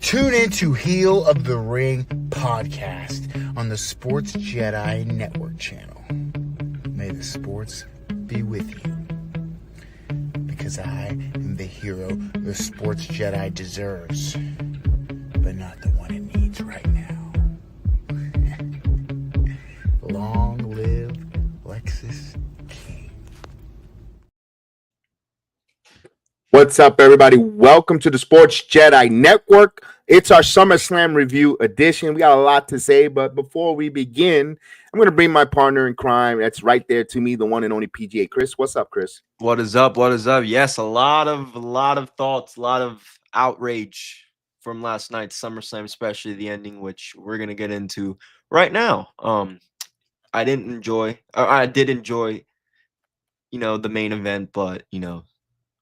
Tune in to Heel of the Ring podcast on the Sports Jedi Network channel. May the sports be with you. Because I am the hero the Sports Jedi deserves, but not the one it needs right now. Long live Lexus King. What's up, everybody? Welcome to the Sports Jedi Network. It's our SummerSlam review edition. We got a lot to say, but before we begin, I'm going to bring my partner in crime. That's right there to me, the one and only PGA, Chris. What's up, Chris? What is up? What is up? Yes, a lot of thoughts, a lot of outrage from last night's SummerSlam, especially the ending, which we're gonna get into right now. I did enjoy, the main event, but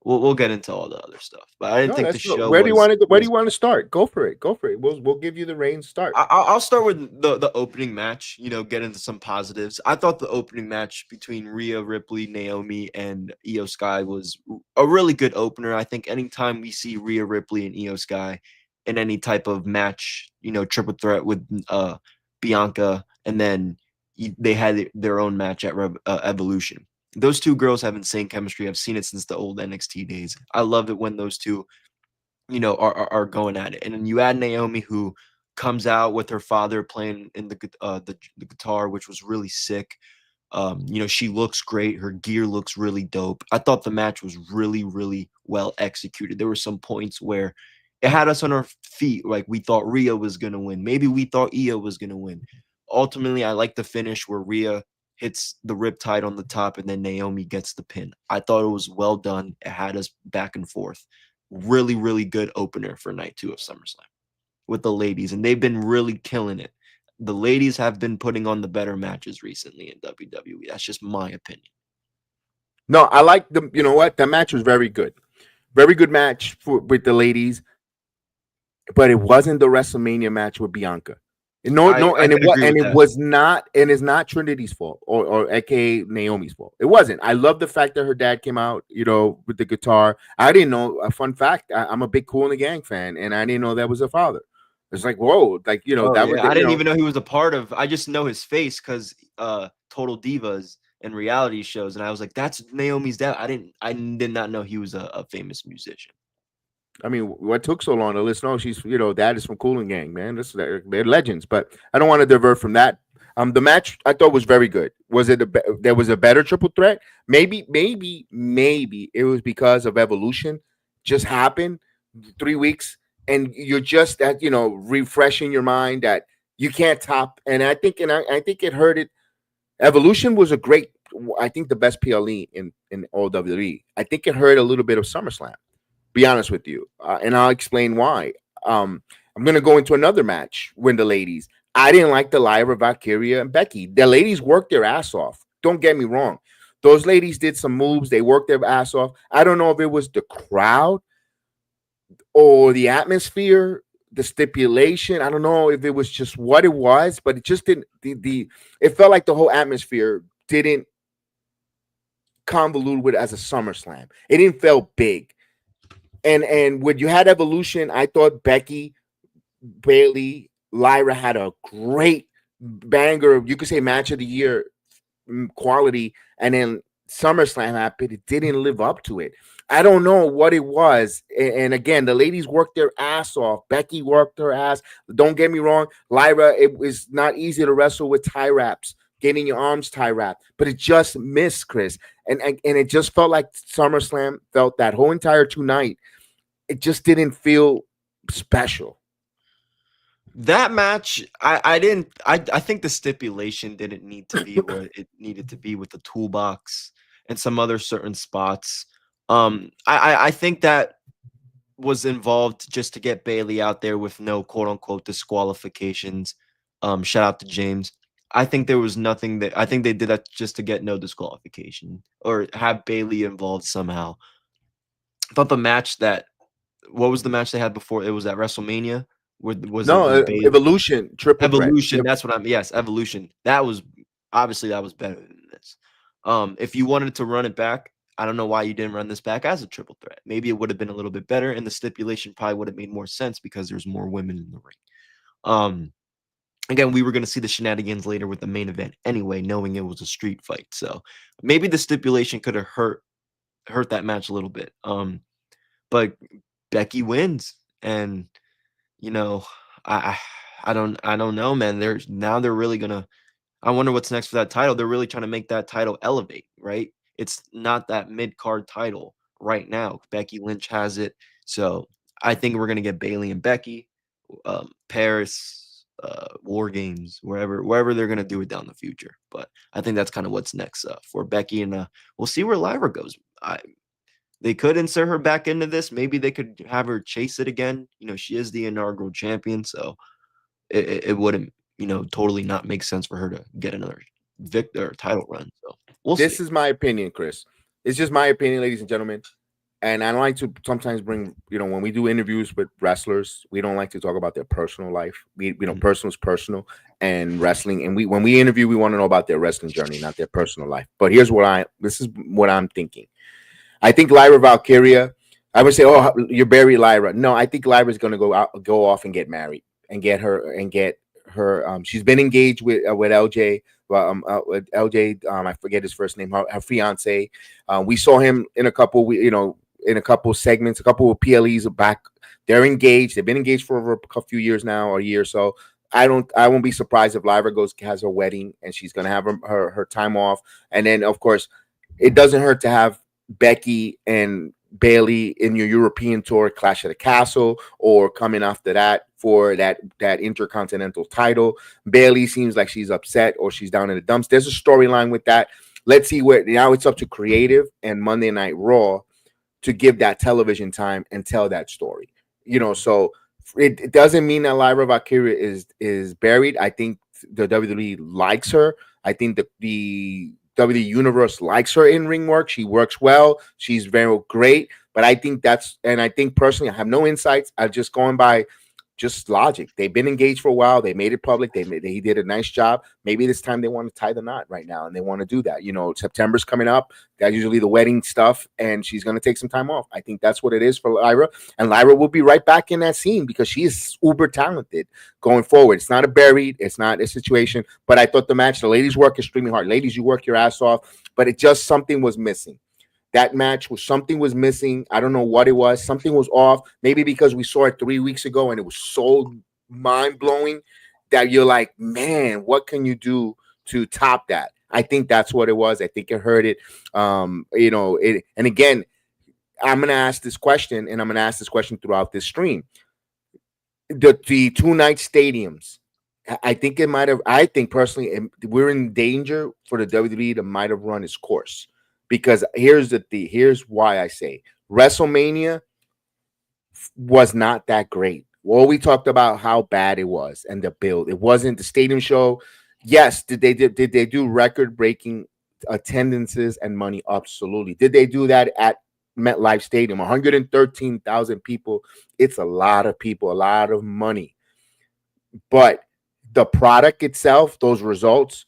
we'll get into all the other stuff. But I didn't think the show. Where do you want to go? Where do you want to start? Go for it. Go for it. We'll give you the reins. Start. I'll start with the opening match. Get into some positives. I thought the opening match between Rhea Ripley, Naomi, and Io Sky was a really good opener. I think anytime we see Rhea Ripley and Io Sky in any type of match, triple threat with Bianca, and then they had their own match at Evolution. Those two girls have insane chemistry. I've seen it since the old NXT days. I love it when those two, are going at it. And then you add Naomi, who comes out with her father playing in the guitar, which was really sick. She looks great. Her gear looks really dope. I thought the match was really, really well executed. There were some points where it had us on our feet, like we thought Rhea was going to win. Maybe we thought Io was going to win. Ultimately, I like the finish where Rhea hits the riptide on the top and then Naomi gets the pin. I thought it was well done. It had us back and forth. Really, really good opener for night 2 of SummerSlam with the ladies, and they've been really killing it. The ladies have been putting on the better matches recently in WWE. That's just my opinion. No, I like the. You know what? That match was very good. Very good match with the ladies, but it wasn't the WrestleMania match with Bianca. It was not, and it's not Trinity's fault or aka Naomi's fault. It wasn't. I love the fact that her dad came out, with the guitar. I didn't know. A fun fact: I'm a big Kool and the Gang fan, and I didn't know that was her father. It's like, whoa, like I didn't even know he was a part of. I just know his face because Total Divas and reality shows, and I was like, that's Naomi's dad. I did not know he was a famous musician. I mean, what took so long to listen? Oh, she's, dad is from Kool and Gang, man. They're legends, but I don't want to divert from that. The match I thought was very good. Was it there was a better triple threat? Maybe it was because of Evolution just happened 3 weeks, and you're just at refreshing your mind that you can't top. And I think it hurt it. Evolution was a great, I think the best PLE in all WWE. I think it hurt a little bit of SummerSlam. Be honest with you, and I'll explain why. I'm going to go into another match when the ladies. I didn't like the Lyra, Valkyria, and Becky. The ladies worked their ass off. Don't get me wrong. Those ladies did some moves. They worked their ass off. I don't know if it was the crowd or the atmosphere, the stipulation. I don't know if it was just what it was, but it just didn't. It felt like the whole atmosphere didn't convolute with as a SummerSlam. It didn't feel big. And when you had Evolution, I thought Becky, Bayley, Lyra had a great banger. You could say match of the year quality. And then SummerSlam happened. It didn't live up to it. I don't know what it was. And again, the ladies worked their ass off. Becky worked her ass. Don't get me wrong. Lyra, it was not easy to wrestle with tie wraps, getting your arms tie wrapped. But it just missed, Chris. And it just felt like SummerSlam felt that whole entire 2 night. It just didn't feel special. That match, I think the stipulation didn't need to be where it needed to be with the toolbox and some other certain spots. I think that was involved just to get Bayley out there with no quote unquote disqualifications. Shout out to James. I think there was nothing that I think they did that just to get no disqualification or have Bayley involved somehow. I thought the match what was the match they had before? It was at WrestleMania. Evolution, triple Evolution. threat. That's what yes, Evolution. That was better than this. If you wanted to run it back, I don't know why you didn't run this back as a triple threat. Maybe it would have been a little bit better, and the stipulation probably would have made more sense because there's more women in the ring. Again, we were going to see the shenanigans later with the main event anyway, knowing it was a street fight. So maybe the stipulation could have hurt that match a little bit. But Becky wins, and you know, I don't know, man. They're really gonna. I wonder what's next for that title. They're really trying to make that title elevate, right? It's not that mid card title right now. Becky Lynch has it, so I think we're gonna get Bailey and Becky, Paris, War Games, wherever they're gonna do it down the future. But I think that's kind of what's next for Becky, and we'll see where Lyra goes. They could insert her back into this. Maybe they could have her chase it again. She is the inaugural champion, so it wouldn't, totally not make sense for her to get another victor title run. So we'll see. This is my opinion, Chris. It's just my opinion, ladies and gentlemen. And I don't like to sometimes bring, when we do interviews with wrestlers, we don't like to talk about their personal life. Personal is personal, and wrestling. And when we interview, we want to know about their wrestling journey, not their personal life. But this is what I'm thinking. I think Lyra Valkyria, I would say, oh, you're buried, Lyra. No, I think Lyra's going to go off and get married and get her. She's been engaged with LJ. With LJ, I forget his first name. Her fiance. We saw him in a couple. In a couple segments, a couple of PLEs back. They're engaged. They've been engaged for over a few years now, or a year or so. I won't be surprised if Lyra has her wedding and she's going to have her time off. And then, of course, it doesn't hurt to have Becky and Bailey in your European tour, Clash at the Castle, or coming after that for that Intercontinental title. Bailey seems like she's upset or she's down in the dumps. There's a storyline with that. Let's see now it's up to creative and Monday Night Raw to give that television time and tell that story. So it doesn't mean that Lyra Valkyria is buried. I think the WWE likes her. I think the WWE Universe likes her in-ring work. She works well. She's very great. But I think personally, I have no insights. I'm just going by just logic. They've been engaged for a while. They made it public. He did a nice job. Maybe this time they want to tie the knot right now, and they want to do that. September's coming up. That's usually the wedding stuff, and she's going to take some time off. I think that's what it is for Lyra, and Lyra will be right back in that scene because she is uber talented going forward. It's not it's not a situation, but I thought the ladies work extremely hard. Ladies, you work your ass off, but something was missing. That match something was missing. I don't know what it was. Something was off. Maybe because we saw it 3 weeks ago and it was so mind-blowing that you're like, man, what can you do to top that? I think that's what it was. I think it hurt it. And again, I'm going to ask this question, and I'm going to ask this question throughout this stream. The 2-night stadiums, I think personally, we're in danger for the WWE to might have run its course. Because here's why I say WrestleMania was not that great. Well, we talked about how bad it was and the build. It wasn't the stadium show. Yes, did they do record-breaking attendances and money? Absolutely. Did they do that at MetLife Stadium? 113,000 people. It's a lot of people, a lot of money. But the product itself, those results,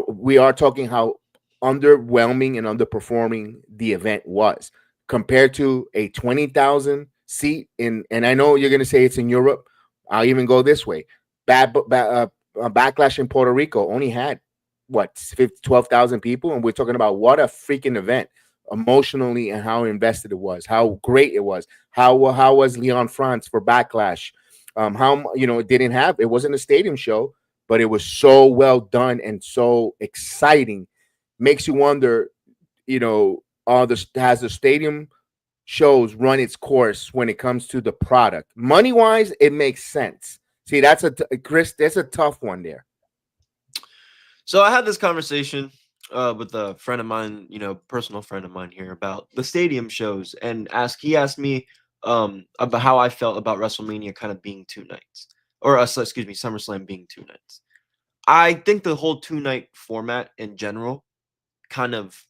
we are talking how underwhelming and underperforming the event was compared to a 20,000 seat and I know you're going to say it's in Europe. I'll even go this way. Backlash in Puerto Rico only had 12,000 people, and we're talking about what a freaking event emotionally and how invested it was, how great it was. How was Leon France for Backlash? It wasn't a stadium show, but it was so well done and so exciting. Makes you wonder, has the stadium shows run its course when it comes to the product? Money-wise, it makes sense. See, Chris, that's a tough one there. So I had this conversation with a friend of mine, personal friend of mine here about the stadium shows, and he asked me about how I felt about WrestleMania kind of being 2 nights, or SummerSlam being 2 nights. I think the whole 2-night format in general kind of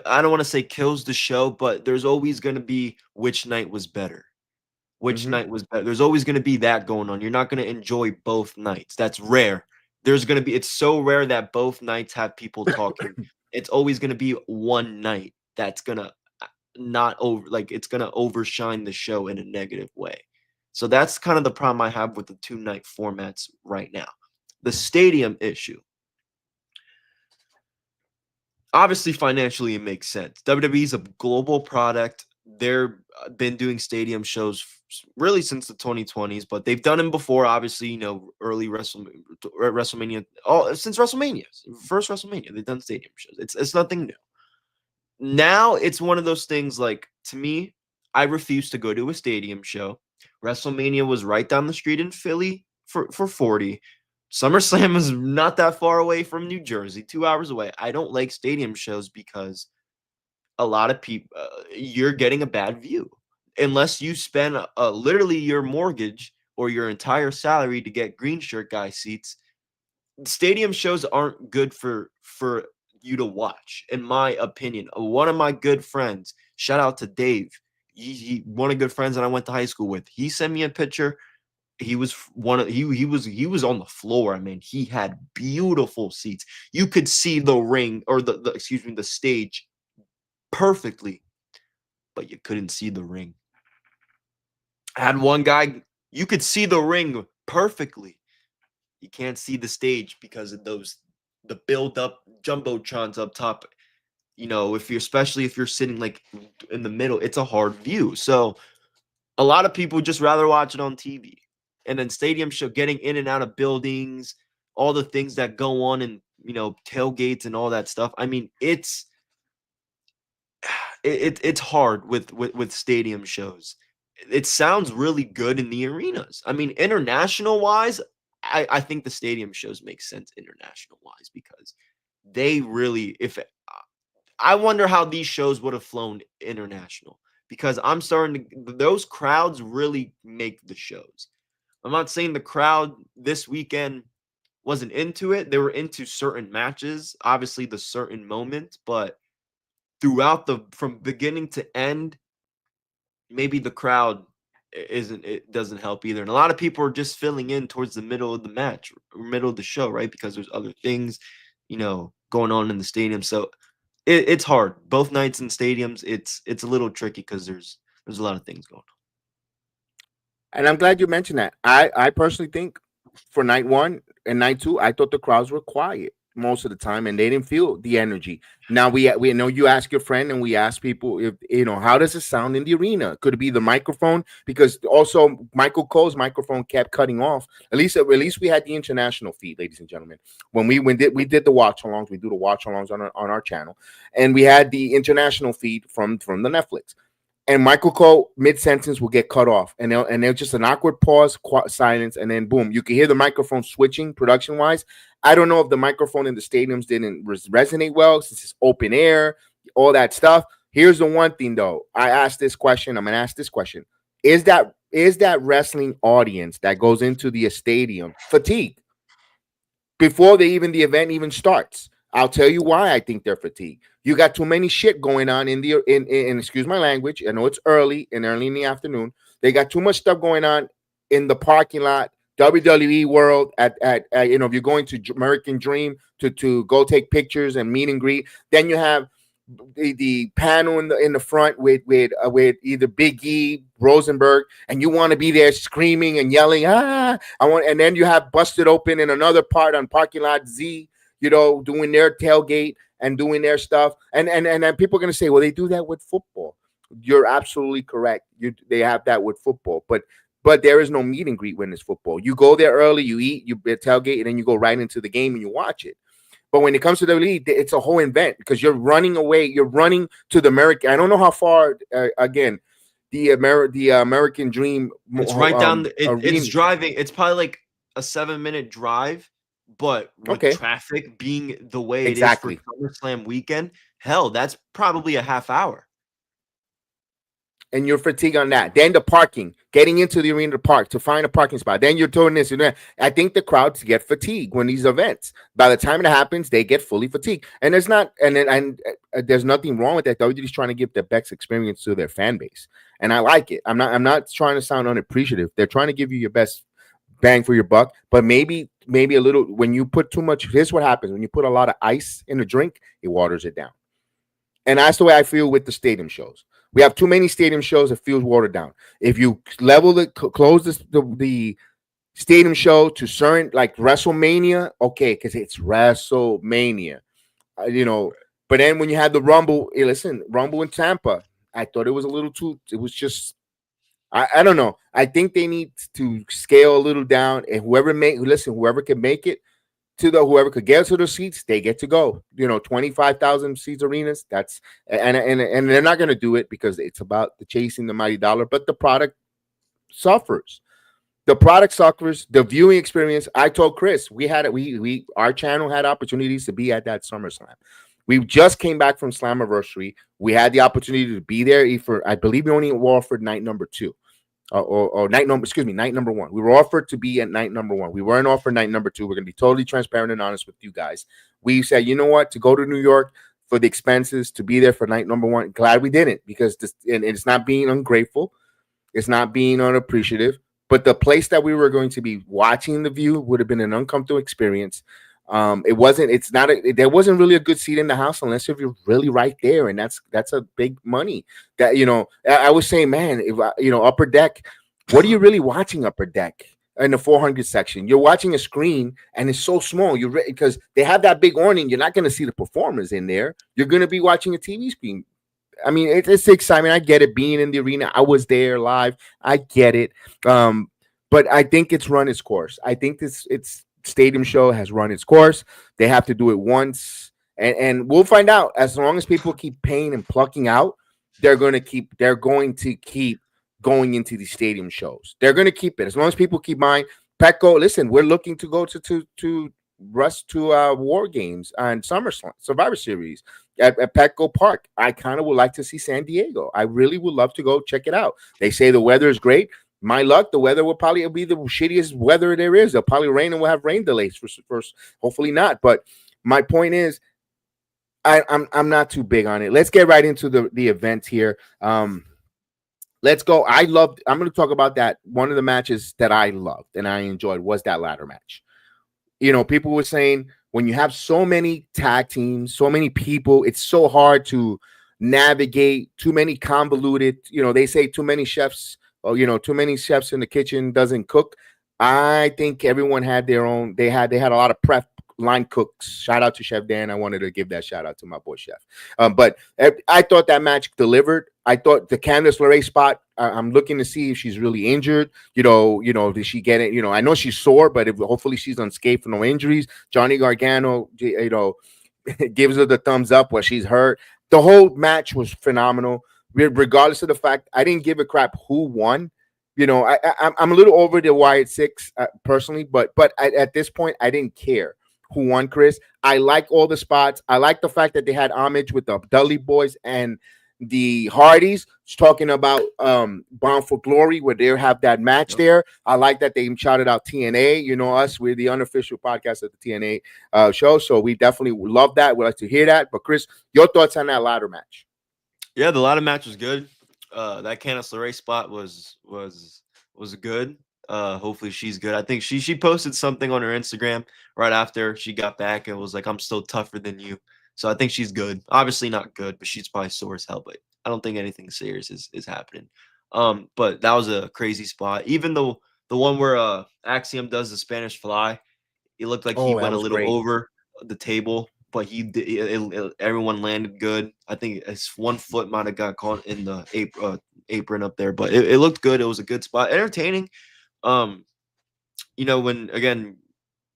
I don't want to say kills the show, but there's always going to be which night was better. Night was better. There's always going to be that going on. You're not going to enjoy both nights. That's rare. It's so rare that both nights have people talking It's always going to be one night that's going to not over, like it's going to overshine the show in a negative way. So that's kind of the problem I have with the 2-night formats right now. The stadium issue. Obviously, financially, it makes sense. WWE is a global product. They're been doing stadium shows really since the 2020s, but they've done them before. Obviously, early WrestleMania, since WrestleMania, first WrestleMania, they've done stadium shows. It's nothing new. Now it's one of those things. Like, to me, I refuse to go to a stadium show. WrestleMania was right down the street in Philly for 40. SummerSlam is not that far away from New Jersey, 2 hours away. I don't like stadium shows because a lot of people, you're getting a bad view. Unless you spend literally your mortgage or your entire salary to get green shirt guy seats, stadium shows aren't good for you to watch, in my opinion. One of my good friends, shout out to Dave, he one of good friends that I went to high school with, he sent me a picture. He was he was on the floor. I mean, he had beautiful seats. You could see the ring, or the excuse me, the stage perfectly, but you couldn't see the ring. I had one guy, you could see the ring perfectly. You can't see the stage because of the build up jumbotrons up top. Especially if you're sitting like in the middle, it's a hard view. So a lot of people just rather watch it on TV. And then stadium show, getting in and out of buildings, all the things that go on, and tailgates and all that stuff. I mean, it's hard with stadium shows. It sounds really good in the arenas. I mean, international wise, I think the stadium shows make sense international wise, because they really, I wonder how these shows would have flown international, because those crowds really make the shows. I'm not saying the crowd this weekend wasn't into it. They were into certain matches, obviously the certain moment, but throughout from beginning to end, maybe the crowd it doesn't help either. And a lot of people are just filling in towards the middle of the match, or middle of the show, right? Because there's other things, going on in the stadium. So it's hard. Both nights in stadiums, it's a little tricky because there's a lot of things going on. And I'm glad you mentioned that. I personally think for night one and night two, I thought the crowds were quiet most of the time, and they didn't feel the energy. Now we know you ask your friend, and we ask people, if how does it sound in the arena? Could it be the microphone? Because also Michael Cole's microphone kept cutting off. At least we had the international feed, ladies and gentlemen. When we did the watch alongs, we do the watch alongs on our channel, and we had the international feed from the Netflix. And Michael Cole mid-sentence will get cut off, and there's just an awkward pause, silence, and then boom, you can hear the microphone switching production-wise. I don't know if the microphone in the stadiums didn't resonate well since it's open air, all that stuff. Here's the one thing, though. I asked this question. I'm going to ask this question. Is that wrestling audience that goes into the stadium fatigued before the event even starts? I'll tell you why I think they're fatigued. You got too many shit going on in excuse my language. I know it's early in the afternoon. They got too much stuff going on in the parking lot, WWE World, at if you're going to American Dream to go take pictures and meet and greet, then you have the panel in the front with either Big E, Rosenberg, and you want to be there screaming and yelling, and then you have Busted Open in another part on parking lot Z, doing their tailgate and doing their stuff. And then people are going to say, well, they do that with football. You're absolutely correct. They have that with football, but there is no meet and greet when it's football. You go there early, you eat, you tailgate, and then you go right into the game and you watch it. But when it comes to the league, it's a whole event, because you're running away. You're running to the American. I don't know how far, the American Dream. It's right down. It's driving. It's probably like a 7-minute drive. But with traffic being the way it is for SummerSlam weekend, hell, that's probably a half hour. And you're fatigued on that. Then the parking, getting into the arena to park, to find a parking spot. Then you're doing this and that. I think the crowds get fatigued when these events. By the time it happens, they get fully fatigued. And there's nothing wrong with that. WWE's trying to give the best experience to their fan base, and I like it. I'm not trying to sound unappreciative. They're trying to give you your best bang for your buck. But maybe a little, when you put too much, here's what happens: when you put a lot of ice in a drink, it waters it down. And that's the way I feel with the stadium shows. We have too many stadium shows; it feels watered down. If you level close the stadium show to certain, like WrestleMania, okay, because it's WrestleMania, you know. But then when you had the Rumble, listen, Rumble in Tampa, I thought it was a little too. It was just, I don't know. I think they need to scale a little down, and whoever can make it to whoever could get to the seats, they get to go. 25,000 seats arenas. That's and they're not going to do it because it's about the chasing the mighty dollar, but the product suffers. The product suffers. The viewing experience. I told Chris we our channel had opportunities to be at that SummerSlam. We just came back from Slammiversary. We had the opportunity to be there for, I believe we only were offered night number 2. Night number 1. We were offered to be at night number 1. We weren't offered night number 2. We're going to be totally transparent and honest with you guys. We said, you know what, to go to New York for the expenses to be there for night number 1. Glad we didn't, because and it's not being ungrateful. It's not being unappreciative. But the place that we were going to be watching the view would have been an uncomfortable experience. There wasn't really a good seat in the house unless if you're really right there, and that's a big money. That I was saying, man, if upper deck, what are you really watching upper deck in the 400 section? You're watching a screen and it's so small. Because they have that big awning, you're not going to see the performers in there. You're going to be watching a TV screen. I mean, it's exciting. I get it, being in the arena. I was there live. I get it. But I think it's run its course. I think it's stadium show has run its course. They have to do it once, and we'll find out. As long as people keep paying and plucking out, they're going to keep going into these stadium shows. They're going to keep it as long as people keep buying. Petco, listen, we're looking to go to War Games and SummerSlam Survivor Series at Petco Park. I kind of would like to see San Diego. I really would love to go check it out. They say the weather is great. My luck, the weather will probably be the shittiest weather there is. It'll probably rain, and we'll have rain delays for first. Hopefully not. But my point is, I'm not too big on it. Let's get right into the event here. Let's go. I'm going to talk about that. One of the matches that I loved and I enjoyed was that ladder match. People were saying when you have so many tag teams, so many people, it's so hard to navigate. Too many convoluted. They say too many chefs. Too many chefs in the kitchen doesn't cook. I think everyone had their own. They had a lot of prep line cooks. Shout out to Chef Dan. I wanted to give that shout out to my boy Chef. But I thought that match delivered. I thought the Candice LeRae spot. I'm looking to see if she's really injured. Did she get it? I know she's sore, but hopefully she's unscathed from no injuries. Johnny Gargano, gives her the thumbs up while she's hurt. The whole match was phenomenal. Regardless of the fact, I didn't give a crap who won. I'm a little over the Wyatt Six personally, but at this point, I didn't care who won, Chris. I like all the spots. I like the fact that they had homage with the Dudley Boys and the Hardys talking about Bound for Glory, where they have that match there. I like that they shouted out TNA. Us, we're the unofficial podcast of the TNA show, so we definitely love that. We'd like to hear that. But Chris, your thoughts on that ladder match? Yeah, the ladder match was good. That Candice LeRae spot was good. Hopefully she's good. I think she posted something on her Instagram right after she got back and was like, "I'm still tougher than you." So I think she's good. Obviously not good, but she's probably sore as hell. But I don't think anything serious is happening. But that was a crazy spot. Even though the one where Axiom does the Spanish Fly, it looked like he went a little over the table. But everyone landed good. I think his one foot might have got caught in the apron up there, but it looked good. It was a good spot, entertaining. When again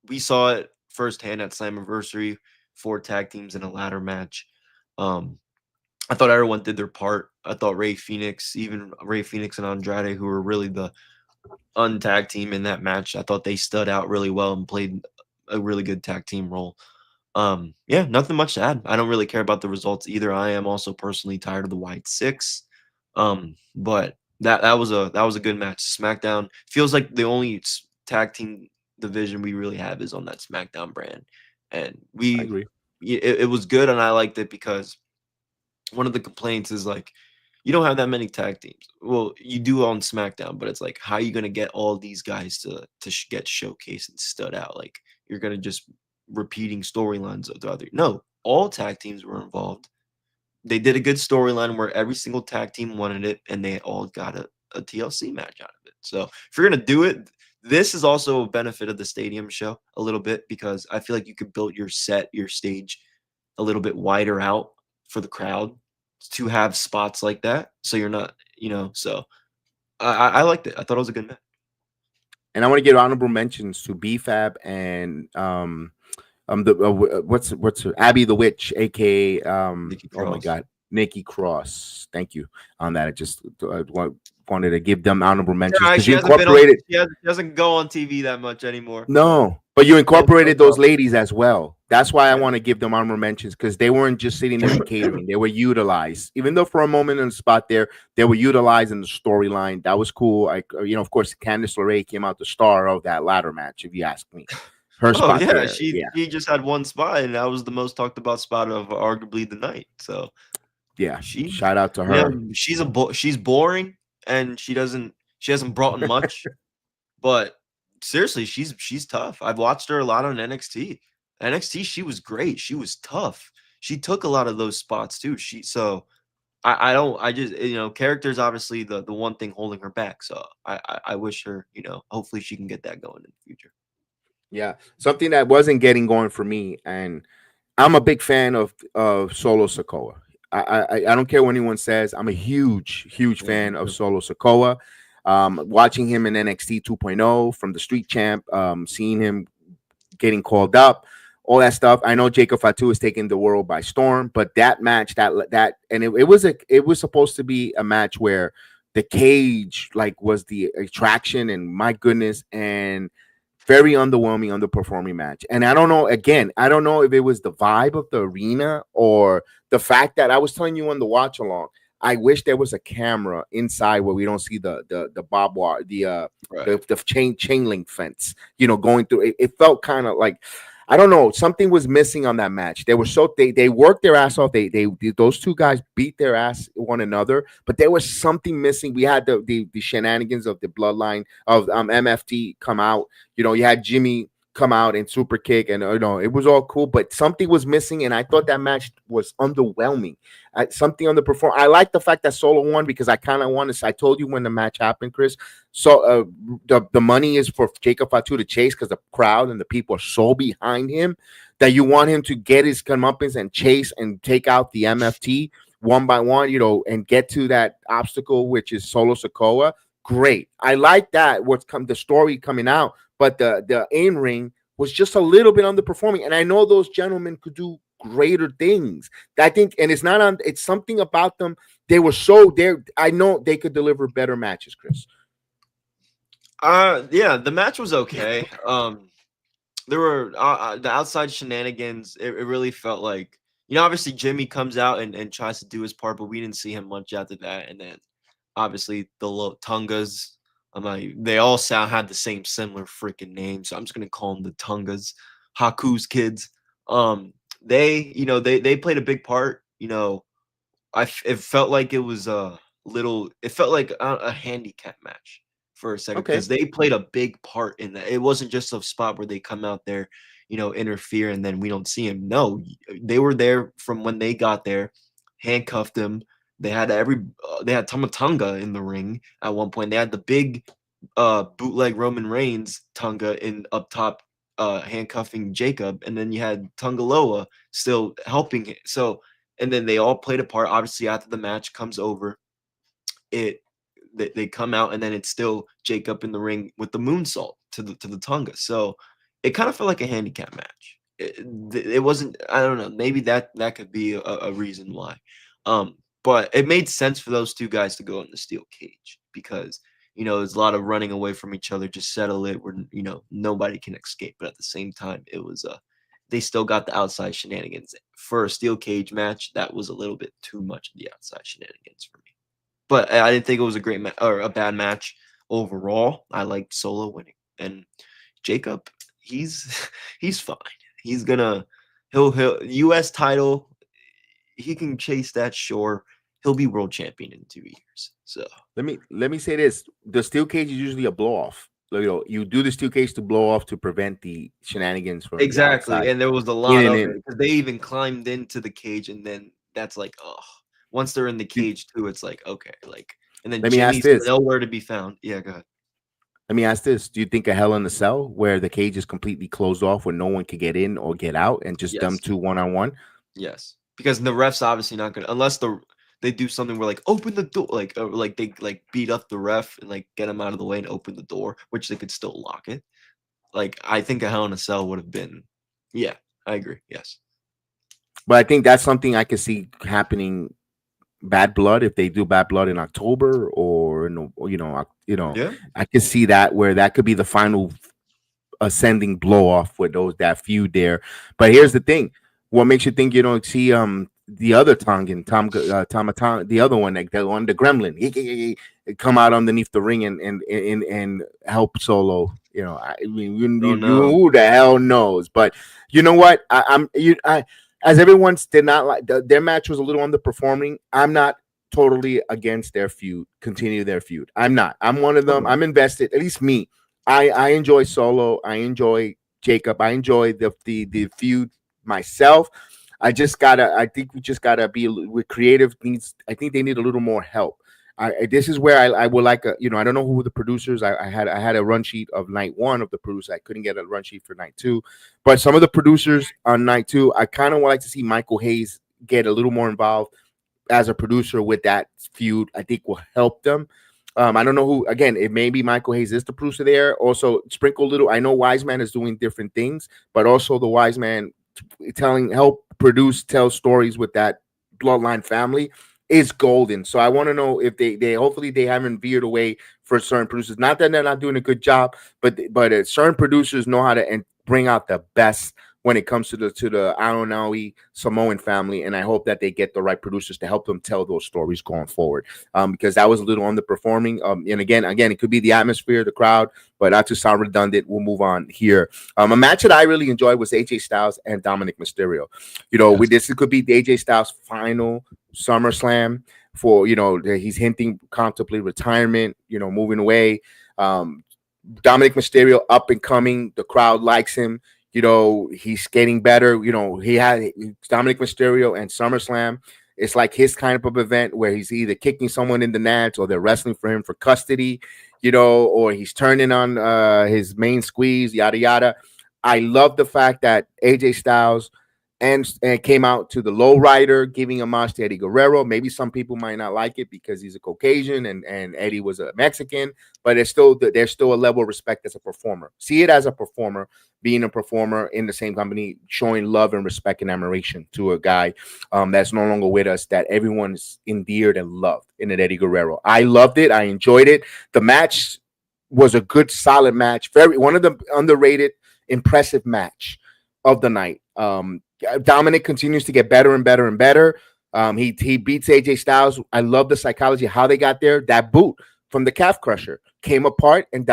we saw it firsthand at Slammiversary, 4 tag teams in a ladder match. I thought everyone did their part. I thought Rey Fenix and Andrade, who were really the untag team in that match, I thought they stood out really well and played a really good tag team role. Nothing much to add. I don't really care about the results either. I am also personally tired of the White Six. But that was a good match. SmackDown feels like the only tag team division we really have is on that SmackDown brand. And I agree. It was good, and I liked it because one of the complaints is like you don't have that many tag teams. Well, you do on SmackDown, but it's like, how are you gonna get all these guys to get showcased and stood out? Like, you're gonna just repeating storylines of the other. No, all tag teams were involved. They did a good storyline where every single tag team wanted it, and they all got a TLC match out of it. So if you're gonna do it, this is also a benefit of the stadium show a little bit, because I feel like you could build your stage a little bit wider out for the crowd to have spots like that. So you're not, so I liked it. I thought it was a good match. And I want to give honorable mentions to BFAB and what's her, Abby the Witch, aka oh my God, Nikki Cross. Thank you on that. I just wanted to give them honorable mentions because she you incorporated. She doesn't go on TV that much anymore. No, but you incorporated those ladies as well. That's why I want to give them honorable mentions, because they weren't just sitting there and catering. They were utilized, even though for a moment in the spot there, they were utilized in the storyline. That was cool. Of course, Candice LeRae came out the star of that ladder match, if you ask me. Her spot there. She just had one spot, and that was the most talked about spot of arguably the night. So yeah, shout out to her. She's boring, and she hasn't brought in much, but seriously, she's tough. I've watched her a lot on NXT. She was great. She was tough. She took a lot of those spots too. I just character's obviously the one thing holding her back. So I wish her, hopefully she can get that going in the future. Yeah, something that wasn't getting going for me, and I'm a big fan of Solo Sikoa. I don't care what anyone says. I'm a huge fan of Solo Sikoa. Watching him in NXT 2.0 from the Street Champ, seeing him getting called up, all that stuff. I know Jacob Fatu is taking the world by storm, but that match, it was supposed to be a match where the cage was the attraction, and my goodness, and very underperforming match. And I don't know if it was the vibe of the arena or the fact that I was telling you on the watch along, I wish there was a camera inside where we don't see the barbed wire, the chain link fence, going through. It felt kind of like, I don't know, something was missing on that match. They worked their ass off. Those two guys beat their ass one another, but there was something missing. We had the shenanigans of the bloodline of MFT come out. You had Jimmy come out and super kick, and it was all cool, but something was missing, and I thought that match was underwhelming. Something underperformed. I like the fact that Solo won, because I kind of wanted to. I told you when the match happened, Chris. So the money is for Jacob Fatu to chase, because the crowd and the people are so behind him that you want him to get his comeuppance and chase and take out the MFT one by one, and get to that obstacle, which is Solo Sikoa. Great. I like that. The story coming out. But the in-ring was just a little bit underperforming. And I know those gentlemen could do greater things. I think, and it's something about them. They were I know they could deliver better matches, Chris. Yeah, the match was okay. There were the outside shenanigans. It really felt like, obviously Jimmy comes out and tries to do his part, but we didn't see him much after that. And then obviously the little Tungas. They all had the same similar freaking name, so I'm just gonna call them the Tungas, Haku's kids. They played a big part. It felt like it was it felt like a handicap match for a second, because they played a big part in that. It wasn't just a spot where they come out there, interfere, and then we don't see him. No, they were there from when they got there, handcuffed him. They had Tama Tonga in the ring at one point. They had the big bootleg Roman Reigns Tonga in up top, handcuffing Jacob, and then you had Tungaloa still helping it. So, and then they all played a part. Obviously, after the match comes over, they come out, and then it's still Jacob in the ring with the moonsault to the Tonga. So it kind of felt like a handicap match. It wasn't. I don't know. Maybe that could be a reason why. But it made sense for those two guys to go in the steel cage, because, there's a lot of running away from each other. Just settle it where, nobody can escape. But at the same time, it was they still got the outside shenanigans. For a steel cage match, that was a little bit too much of the outside shenanigans for me. But I didn't think it was a great or a bad match overall. I liked Solo winning. And Jacob, he's fine. He'll US title. He can chase that, sure. he'll be world champion in 2 years. So let me say this: the steel cage is usually a blow off. You do the steel cage to blow off to prevent the shenanigans from the exactly, outside. and there was a lot of it because they even climbed into the cage, and then that's like, oh, once they're in the cage too, it's like okay, like, and then Let me ask Jimmy's this. nowhere to be found. Yeah, go ahead. Let me ask this: do you think a Hell in a Cell where the cage is completely closed off, where no one could get in or get out, and just them Yes. two 1-on-1? Yes, because the ref's obviously not gonna unless they do something where like open the door, like or like they like beat up the ref and like get him out of the way and open the door, which they could still lock it. Like I think a Hell in a Cell would have been, yeah, I agree. Yes, But I think that's something I could see happening. Bad Blood, if they do Bad Blood in October or in, yeah, I could see that where that could be the final ascending blow off with that feud there. But here's the thing: what makes you think you don't see the other Tongan the other one, like the one, the Gremlin, he come out underneath the ring and help Solo? I mean, don't know. who the hell knows? But you know what? As everyone did not like their match was a little underperforming. I'm not totally against their feud. Continue their feud. I'm not. I'm one of them. I'm invested. At least me. I enjoy Solo. I enjoy Jacob. I enjoy the feud myself. I think we just gotta be with creative needs. I think they need a little more help. This is where I would like I don't know who the producers. I had a run sheet of night 1 of the producers. I couldn't get a run sheet for night 2, but some of the producers on night 2, I kind of would like to see Michael Hayes get a little more involved as a producer with that feud. I think will help them. I don't know who. Again, it may be Michael Hayes is the producer there. Also, sprinkle little. I know Wiseman is doing different things, but also the Wiseman help produce, tell stories with that bloodline family is golden. So I want to know if they hopefully they haven't veered away for certain producers. Not that they're not doing a good job, but certain producers know how to and bring out the best when it comes to the Aonawi Samoan family, and I hope that they get the right producers to help them tell those stories going forward. Because that was a little underperforming. And again, it could be the atmosphere, the crowd, but not to sound redundant, we'll move on here. A match that I really enjoyed was AJ Styles and Dominic Mysterio. This could be the AJ Styles final SummerSlam for he's hinting contemplate retirement, moving away. Dominic Mysterio up and coming, the crowd likes him. He's getting better. He had Dominic Mysterio and SummerSlam. It's like his kind of event where he's either kicking someone in the nuts or they're wrestling for him for custody, or he's turning on his main squeeze, yada, yada. I love the fact that AJ Styles and came out to the low rider, giving homage to Eddie Guerrero. Maybe some people might not like it because he's a Caucasian and Eddie was a Mexican, but there's still a level of respect as a performer. See it as a performer, being a performer in the same company, showing love and respect and admiration to a guy that's no longer with us, that everyone's endeared and loved in an Eddie Guerrero. I loved it. I enjoyed it. The match was a good, solid match. One of the underrated, impressive match of the night. Dominic continues to get better and better and better. He beats AJ Styles. I love the psychology, how they got there. That boot from the calf crusher came apart, and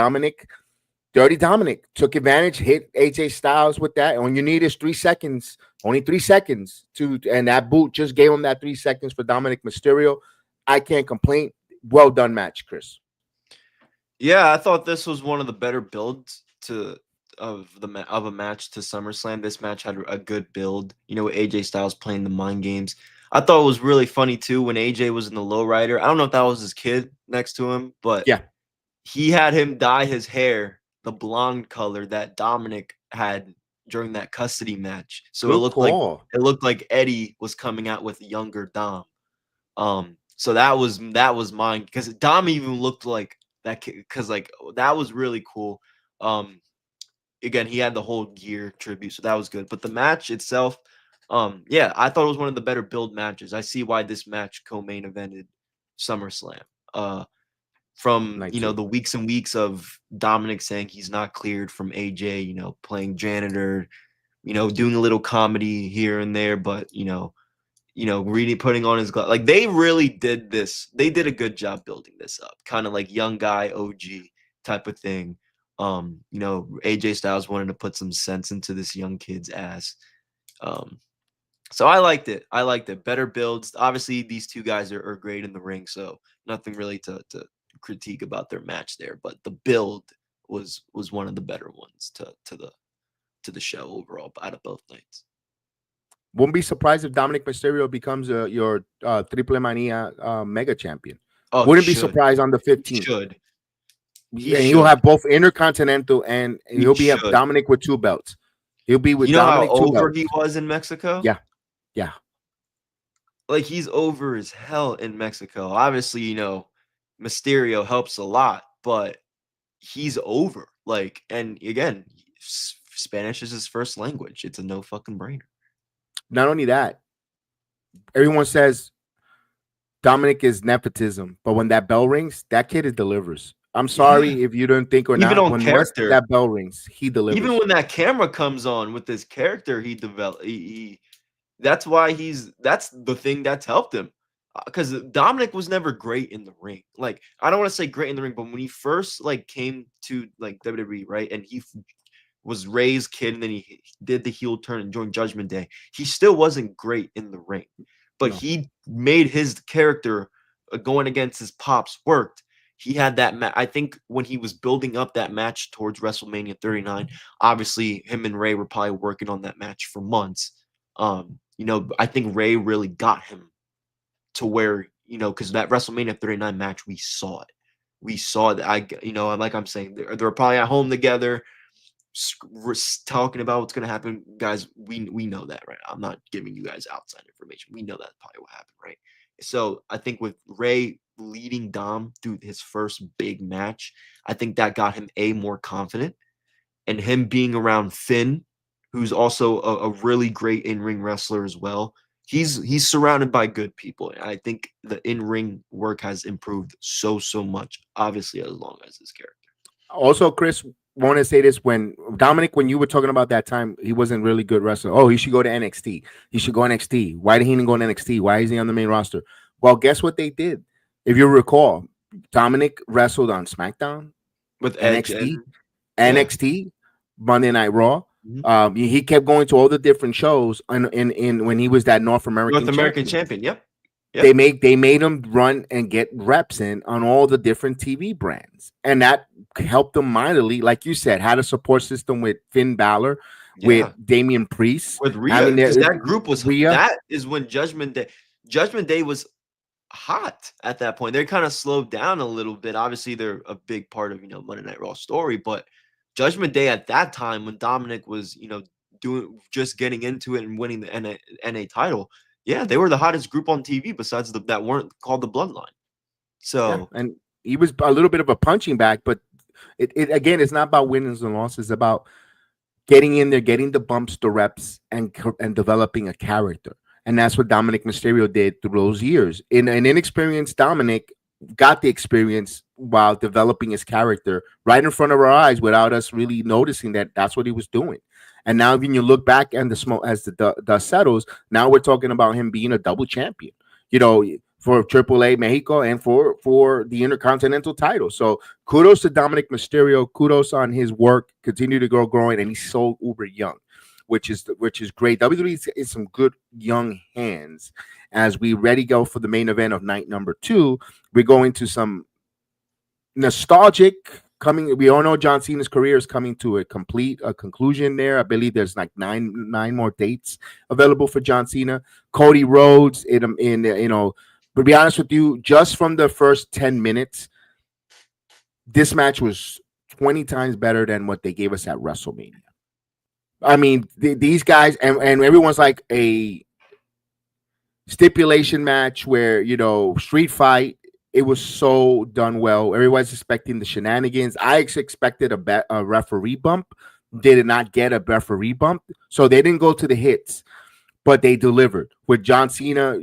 Dirty Dominic took advantage, hit AJ Styles with that. And all you need is 3 seconds, only 3 seconds and that boot just gave him that 3 seconds for Dominic Mysterio. I can't complain. Well done match, Chris. Yeah, I thought this was one of the better builds of a match to SummerSlam. This match had a good build. AJ Styles playing the mind games. I thought it was really funny too when AJ was in the lowrider. I don't know if that was his kid next to him, but yeah, he had him dye his hair the blonde color that Dominic had during that custody match. So good it looked like Eddie was coming out with a younger Dom. So that was mine because Dom even looked like that kid, because like that was really cool. Again, he had the whole gear tribute, so that was good. But the match itself, yeah, I thought it was one of the better build matches. I see why this match co-main evented SummerSlam. From the weeks and weeks of Dominic saying he's not cleared from AJ, playing janitor, doing a little comedy here and there, but really putting on his glove. Like they really did this. They did a good job building this up, kind of like young guy OG type of thing. AJ Styles wanted to put some sense into this young kid's ass. So I liked it. I liked it. Better builds. Obviously, these two guys are great in the ring, so nothing really to critique about their match there. But the build was one of the better ones to the show overall out of both nights. Won't be surprised if Dominic Mysterio becomes your Triple Mania mega champion. Oh, Wouldn't he be should. surprised on the He 15th. should. He And he'll should. have both Intercontinental and He he'll be have should. Dominic with 2 belts. He'll be with You know how Dominic 2 over belts. he was in Mexico? Yeah. Yeah. Like he's over as hell in Mexico. Obviously, Mysterio helps a lot, but he's over. Like, and again, Spanish is his first language. It's a no fucking brainer. Not only that, everyone says Dominic is nepotism, but when that bell rings, that kid it delivers. I'm sorry if you don't think or Even not. on When character. that bell rings, he delivers. Even when that camera comes on with this character he developed, that's why that's the thing that's helped him. Because Dominic was never great in the ring. Like, I don't want to say great in the ring, but when he first like came to like WWE, right, and he was Ray's kid, and then he did the heel turn and joined Judgment Day, he still wasn't great in the ring, but No. he made his character going against his pops worked. He had that I think when he was building up that match towards WrestleMania 39, obviously him and Ray were probably working on that match for months. I think Ray really got him to where, because that WrestleMania 39 match, we saw it. We saw that. Like I'm saying, they're probably at home together, talking about what's going to happen. Guys, we know that, right? I'm not giving you guys outside information. We know that's probably what happened, right? So I think with Ray leading Dom through his first big match, I think that got him more confident, and him being around Finn, who's also a really great in-ring wrestler as well. He's surrounded by good people. And I think the in-ring work has improved so much, obviously, as long as his character. Also, Chris, want to say this: when you were talking about that time, he wasn't really good wrestler. Oh, he should go to NXT. He should go NXT. Why did he even go to NXT? Why is he on the main roster? Well, guess what they did? If you recall, Dominic wrestled on SmackDown, With NXT, and, NXT, Monday Night Raw. Mhm. He kept going to all the different shows in when he was that North American champion. Yep. They made him run and get reps in on all the different TV brands, and that helped him mightily. Like you said, had a support system with Finn Balor, with Damian Priest, with Rhea. Because that group was Rhea. That is when Judgment Day was hot at that point. They kind of slowed down a little bit. Obviously, they're a big part of Monday Night Raw story, but Judgment Day at that time, when Dominic was just getting into it and winning the NA title, yeah, they were the hottest group on TV besides that weren't called the Bloodline. So and he was a little bit of a punching bag, but it again, it's not about wins and losses. It's about getting in there, getting the bumps, the reps, and developing a character. And that's what Dominic Mysterio did through those years. An inexperienced Dominic got the experience while developing his character right in front of our eyes without us really noticing that that's what he was doing. And now when you look back and the smoke as the dust settles, now we're talking about him being a double champion, for AAA Mexico and for the Intercontinental title. So kudos to Dominic Mysterio. Kudos on his work. Continue to growing, and he's so uber young, which is great. WWE is some good young hands. As we ready go for the main event of night number 2, we're going to some nostalgic coming. We all know John Cena's career is coming to a conclusion there. I believe there's like nine more dates available for John Cena. Cody Rhodes but to be honest with you, just from the first 10 minutes, this match was 20 times better than what they gave us at WrestleMania. I mean, these guys, and everyone's like a stipulation match where, street fight, it was so done well. Everybody's expecting the shenanigans. I expected a referee bump. They did not get a referee bump, so they didn't go to the hits. But they delivered with John Cena,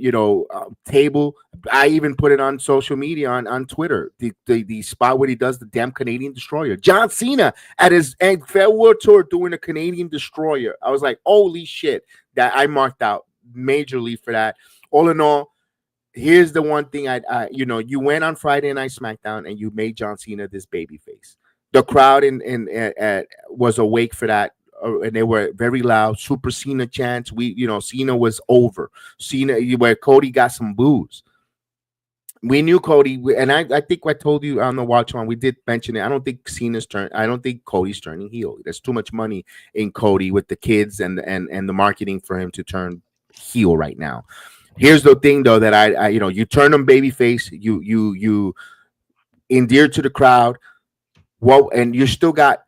table. I even put it on social media on Twitter. The spot where he does the damn Canadian Destroyer. John Cena at his farewell tour doing a Canadian Destroyer. I was like, holy shit! That I marked out majorly for that. All in all, here's the one thing you went on Friday Night SmackDown and you made John Cena this baby face. The crowd was awake for that. and they were very loud. Super Cena chants. Cena was over. Cena, where Cody got some boos. We knew Cody, and I think I told you on the watch on. We did mention it. I don't think Cody's turning heel. There's too much money in Cody with the kids and the marketing for him to turn heel right now. Here's the thing, though, that I you turn him babyface. You endear to the crowd. Well, and you still got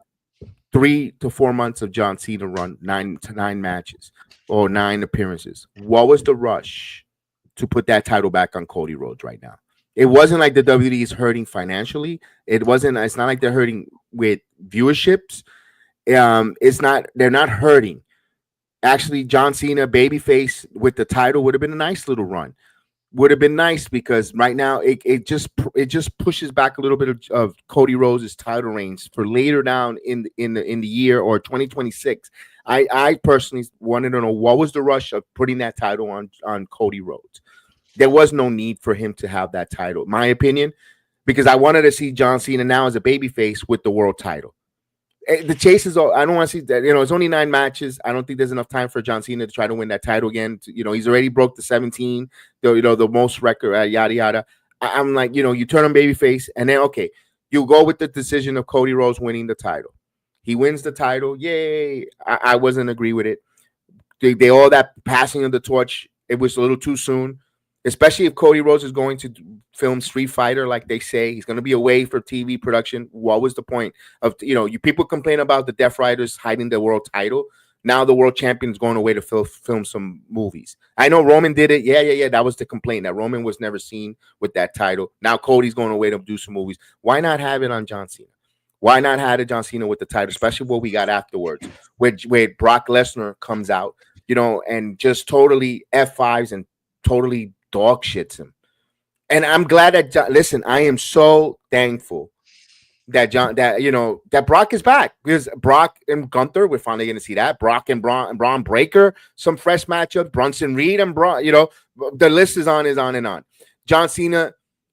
3 to 4 months of John Cena run, 9 to 9 matches or 9 appearances. What was the rush to put that title back on Cody Rhodes right now? It wasn't like the WWE is hurting financially. It's not like they're hurting with viewerships. They're not hurting. Actually, John Cena babyface with the title would have been a nice little run. Would have been nice because right now it just pushes back a little bit of Cody Rhodes' title reigns for later down in the year or 2026. I personally wanted to know what was the rush of putting that title on Cody Rhodes. There was no need for him to have that title, in my opinion, because I wanted to see John Cena now as a babyface with the world title. The chase is all. I don't want to see that. It's only 9 matches. I don't think there's enough time for John Cena to try to win that title again. He's already broke the 17, the most record, yada yada. I'm like, you turn him babyface, and then you go with the decision of Cody Rhodes winning the title. He wins the title. Yay! I wasn't agree with it. They all that passing of the torch. It was a little too soon. Especially if Cody Rhodes is going to film Street Fighter, like they say, he's going to be away for TV production. What was the point of, you people complain about the Death Riders hiding the world title. Now the world champion is going away to film some movies. I know Roman did it. Yeah. That was the complaint, that Roman was never seen with that title. Now Cody's going away to do some movies. Why not have it on John Cena? Why not have it John Cena with the title, especially what we got afterwards, where Brock Lesnar comes out, and just totally F5s and totally dog shits him. And I'm glad that I am so thankful that that Brock is back, because Brock and Gunther, we're finally going to see that. Brock and Braun Breaker, some fresh matchups. Bronson Reed and Braun, the list is on and on. John Cena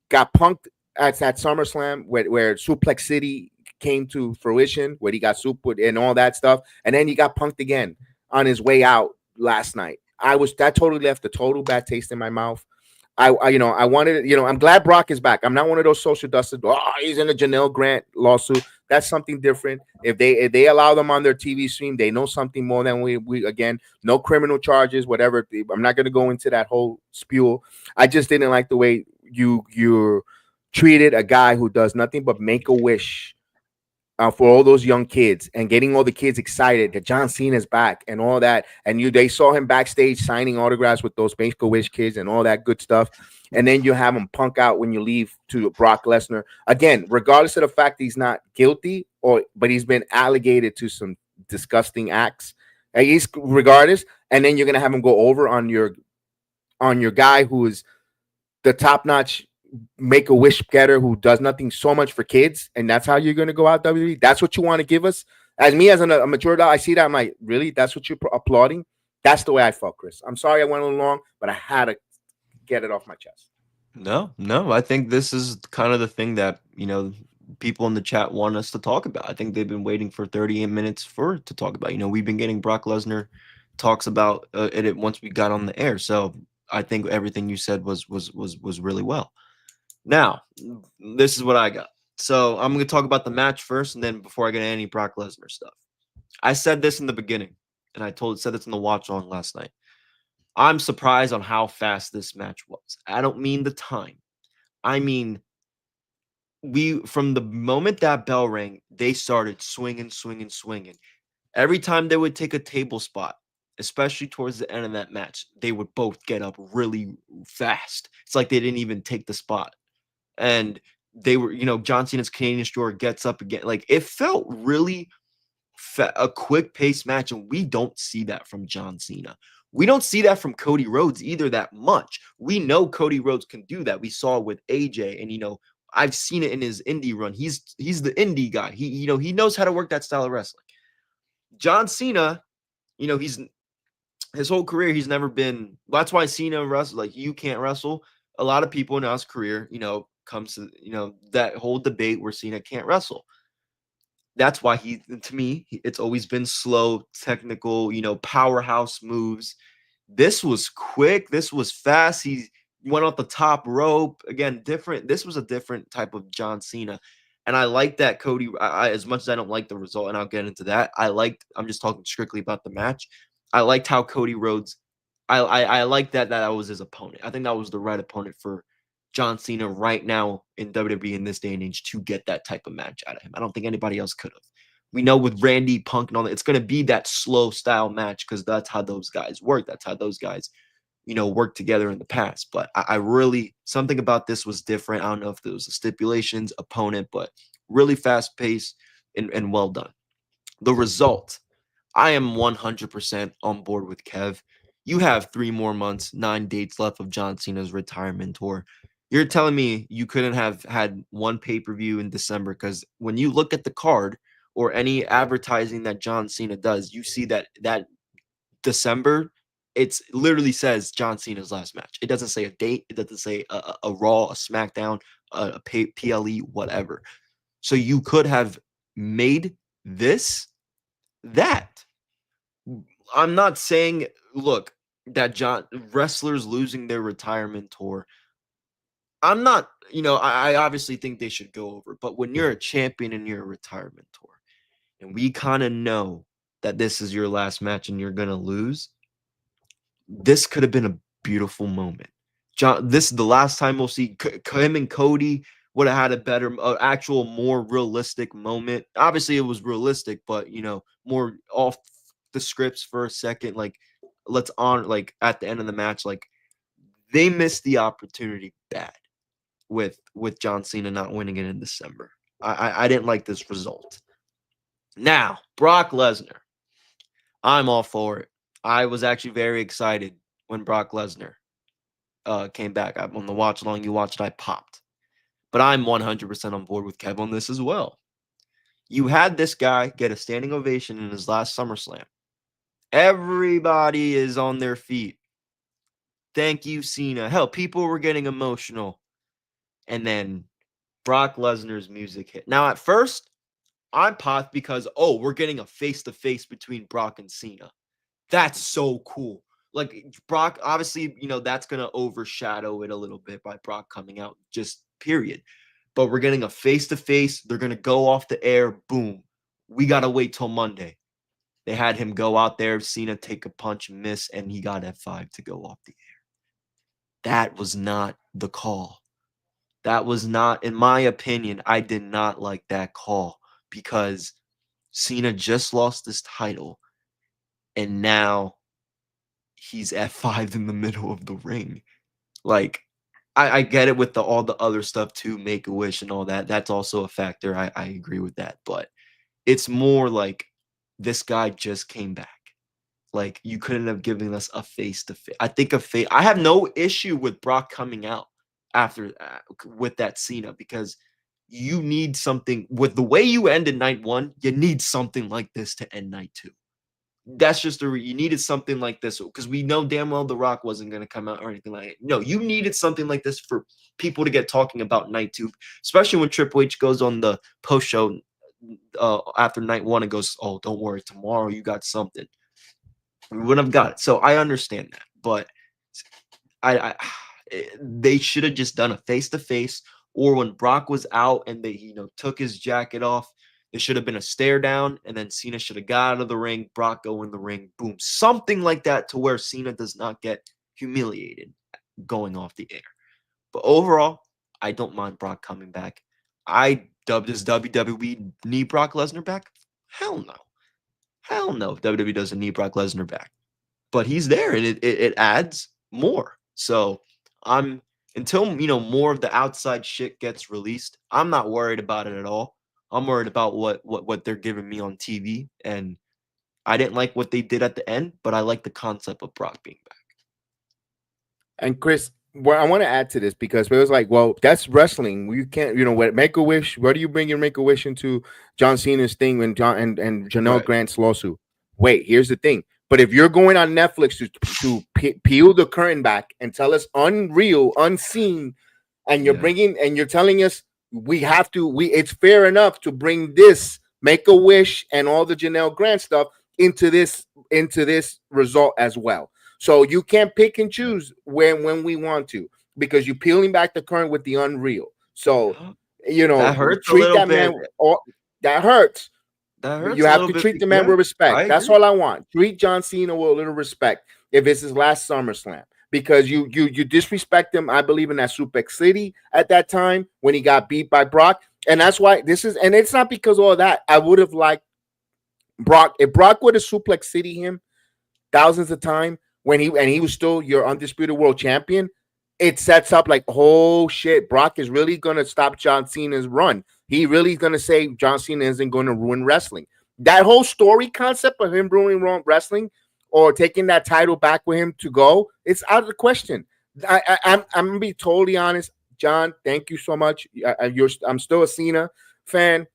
got punked at SummerSlam where Suplex City came to fruition, where he got super and all that stuff, and then he got punked again on his way out last night. That totally left a total bad taste in my mouth. I wanted, I'm glad Brock is back. I'm not one of those social dusters. Oh, he's in a Janelle Grant lawsuit. That's something different. If they allow them on their TV stream, they know something more than we again, no criminal charges, whatever. I'm not going to go into that whole spiel. I just didn't like the way you treated a guy who does nothing but make a wish for all those young kids, and getting all the kids excited that John Cena's back and all that. And they saw him backstage signing autographs with those Make-A-Wish kids and all that good stuff. And then you have him punk out when you leave to Brock Lesnar. Again, regardless of the fact he's not guilty, but he's been alleged to some disgusting acts. He's regardless. And then you're going to have him go over on your guy who is the top-notch Make-A-Wish getter who does nothing so much for kids, and that's how you're going to go out, WWE? That's what you want to give us? As a mature dog, I see that, I'm like, really? That's what you're applauding? That's the way I felt, Chris. I'm sorry I went a little long, but I had to get it off my chest. No, I think this is kind of the thing that, people in the chat want us to talk about. I think they've been waiting for 38 minutes to talk about. We've been getting Brock Lesnar talks about it once we got on the air. So I think everything you said was really well. Now, this is what I got. So I'm going to talk about the match first, and then before I get into any Brock Lesnar stuff. I said this in the beginning, and I said this in the watch on last night. I'm surprised on how fast this match was. I don't mean the time. I mean, from the moment that bell rang, they started swinging. Every time they would take a table spot, especially towards the end of that match, they would both get up really fast. It's like they didn't even take the spot. And they were, John Cena's Canadian Destroyer gets up again. Like, it felt really a quick pace match, and we don't see that from John Cena. We don't see that from Cody Rhodes either that much. We know Cody Rhodes can do that. We saw it with AJ, and I've seen it in his indie run. He's the indie guy. He knows how to work that style of wrestling. John Cena, his whole career, he's never been. That's why Cena wrestles like you can't wrestle. A lot of people in his career, comes to that whole debate where Cena can't wrestle. that's why to me, it's always been slow, technical, powerhouse moves. This was quick. This was fast. He went off the top rope. Again, different. This was a different type of John Cena. And I like that Cody, as much as I don't like the result, and I'll get into that, I'm just talking strictly about the match. I liked how Cody Rhodes, I like that was his opponent. I think that was the right opponent for John Cena right now in WWE in this day and age to get that type of match out of him. I don't think anybody else could have. We know with Randy, Punk, and all that, it's going to be that slow style match because that's how those guys work. That's how those guys, work together in the past. But I really, something about this was different. I don't know if it was the stipulations, opponent, but really fast paced and well done. The result, I am 100% on board with Kev. You have 3 more months, 9 dates left of John Cena's retirement tour. You're telling me you couldn't have had one pay-per-view in December? Because when you look at the card or any advertising that John Cena does, you see that December, it's literally says John Cena's last match. It doesn't say a date. It doesn't say a Raw, a SmackDown, a PLE, whatever. So you could have made this that. I'm not saying, look, that wrestlers losing their retirement tour. I'm not, I obviously think they should go over. But when you're a champion and you're a retirement tour, and we kind of know that this is your last match and you're going to lose, this could have been a beautiful moment. This is the last time we'll see him and Cody would have had a better, actual, more realistic moment. Obviously, it was realistic, but, more off the scripts for a second. Like, let's honor, like, at the end of the match, like, they missed the opportunity bad with John Cena not winning it in December. I didn't like this result. Now, Brock Lesnar. I'm all for it. I was actually very excited when Brock Lesnar came back. On the watch along you watched, I popped. But I'm 100% on board with Kev on this as well. You had this guy get a standing ovation in his last SummerSlam. Everybody is on their feet. Thank you, Cena. Hell, people were getting emotional. And then Brock Lesnar's music hit. Now, at first, I'm popped because, we're getting a face-to-face between Brock and Cena. That's so cool. Like, Brock, obviously, that's going to overshadow it a little bit by Brock coming out, just period. But we're getting a face-to-face. They're going to go off the air. Boom. We got to wait till Monday. They had him go out there, Cena take a punch, miss, and he got F5 to go off the air. That was not the call. That was not, in my opinion, I did not like that call because Cena just lost his title and now he's F5 in the middle of the ring. Like, I get it with all the other stuff too, Make-A-Wish and all that. That's also a factor. I agree with that. But it's more like this guy just came back. Like, you couldn't have given us a face-to-face. I think I have no issue with Brock coming out after with that Cena because you need something. With the way you ended night 1, you need something like this to end night 2. That's just you needed something like this because we know damn well The Rock wasn't going to come out or anything like that. No, you needed something like this for people to get talking about night 2, especially when Triple H goes on the post show after night 1 and goes, "Oh, don't worry, tomorrow you got something." We wouldn't have got it. So I understand that, but they should have just done a face-to-face, or when Brock was out and they took his jacket off, there should have been a stare down, and then Cena should have got out of the ring, Brock go in the ring, boom. Something like that to where Cena does not get humiliated going off the air. But overall, I don't mind Brock coming back. Does WWE need Brock Lesnar back? Hell no. Hell no. WWE doesn't need Brock Lesnar back. But he's there, and it adds more. So until more of the outside shit gets released, I'm not worried about it at all. I'm worried about what they're giving me on TV, and I didn't like what they did at the end, but I like the concept of Brock being back. And Chris, I want to add to this because it was like, well, that's wrestling. You can't, what Make-A-Wish. Where do you bring your Make-A-Wish into John Cena's thing when John and Janelle Grant's lawsuit? Wait, here's the thing. But if you're going on Netflix to peel the curtain back and tell us unreal, unseen, and you're bringing and you're telling us it's fair enough to bring this Make a Wish and all the Janelle Grant stuff into this result as well. So you can't pick and choose when we want to, because you're peeling back the curtain with the unreal. So that hurts a treat little that bit. man. That hurts. That hurts. You have to treat the man with respect. That's all I want. Treat John Cena with a little respect. If it's his last SummerSlam, because you disrespect him. I believe in that Suplex City at that time when he got beat by Brock, and that's why this is. And it's not because of all that. I would have liked Brock, if Brock would have Suplex City him thousands of times when he was still your undisputed world champion. It sets up like, oh shit, Brock is really gonna stop John Cena's run. He really is gonna say John Cena isn't going to ruin wrestling. That whole story concept of him ruining wrestling or taking that title back with him to go, it's out of the question. I'm gonna be totally honest, John. Thank you so much. I'm still a Cena fan,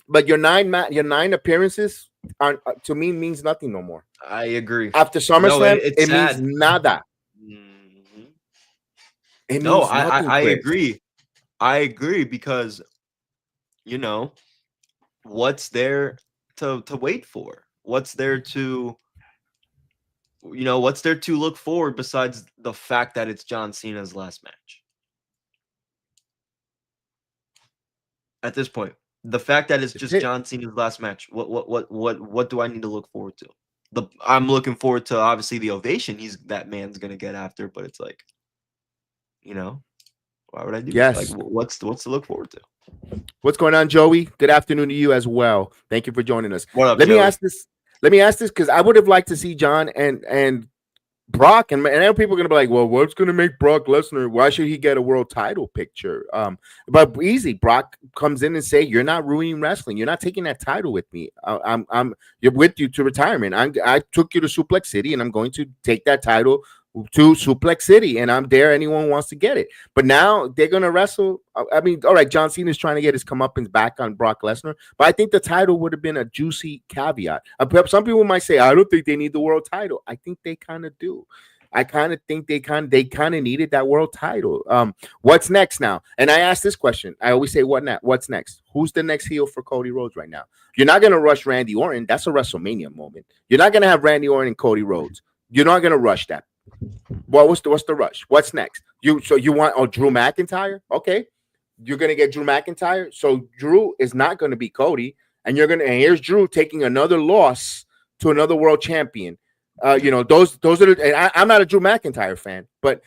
but your nine appearances are, to me, means nothing no more. I agree. After SummerSlam, it sad. means nada. It no, I agree. I agree because what's there to wait for? What's there to look forward besides the fact that it's John Cena's last match? At this point, the fact that it's just John Cena's last match, what do I need to look forward to? I'm looking forward to obviously the ovation that man's gonna get after, but it's like, why would I do that? Like, what's to look forward to? What's going on, Joey? Good afternoon to you as well. Thank you for joining us. What up, Let Joey? me ask this because I would have liked to see John and Brock, and I know people are gonna be like, well, what's gonna make Brock Lesnar? Why should he get a world title picture? But easy, Brock comes in and say, you're not ruining wrestling. You're not taking that title with me. You're with you to retirement. I took you to Suplex City, and I'm going to take that title to Suplex City, and I'm there. Anyone wants to get it. But now they're gonna wrestle. I mean, all right, John Cena is trying to get his comeuppance back on Brock Lesnar, but I think the title would have been a juicy caveat. Some people might say, I don't think they need the world title. I think they kind of do. I kind of think they kind of needed that world title. What's next now? And I ask this question. I always say, what's next? Who's the next heel for Cody Rhodes right now? You're not gonna rush Randy Orton. That's a WrestleMania moment. You're not gonna have Randy Orton and Cody Rhodes. You're not gonna rush that. Well, what's the rush? What's next? You want Drew McIntyre? Okay, you're gonna get Drew McIntyre. So Drew is not gonna be Cody, and here's Drew taking another loss to another world champion. Those are and I'm not a Drew McIntyre fan, but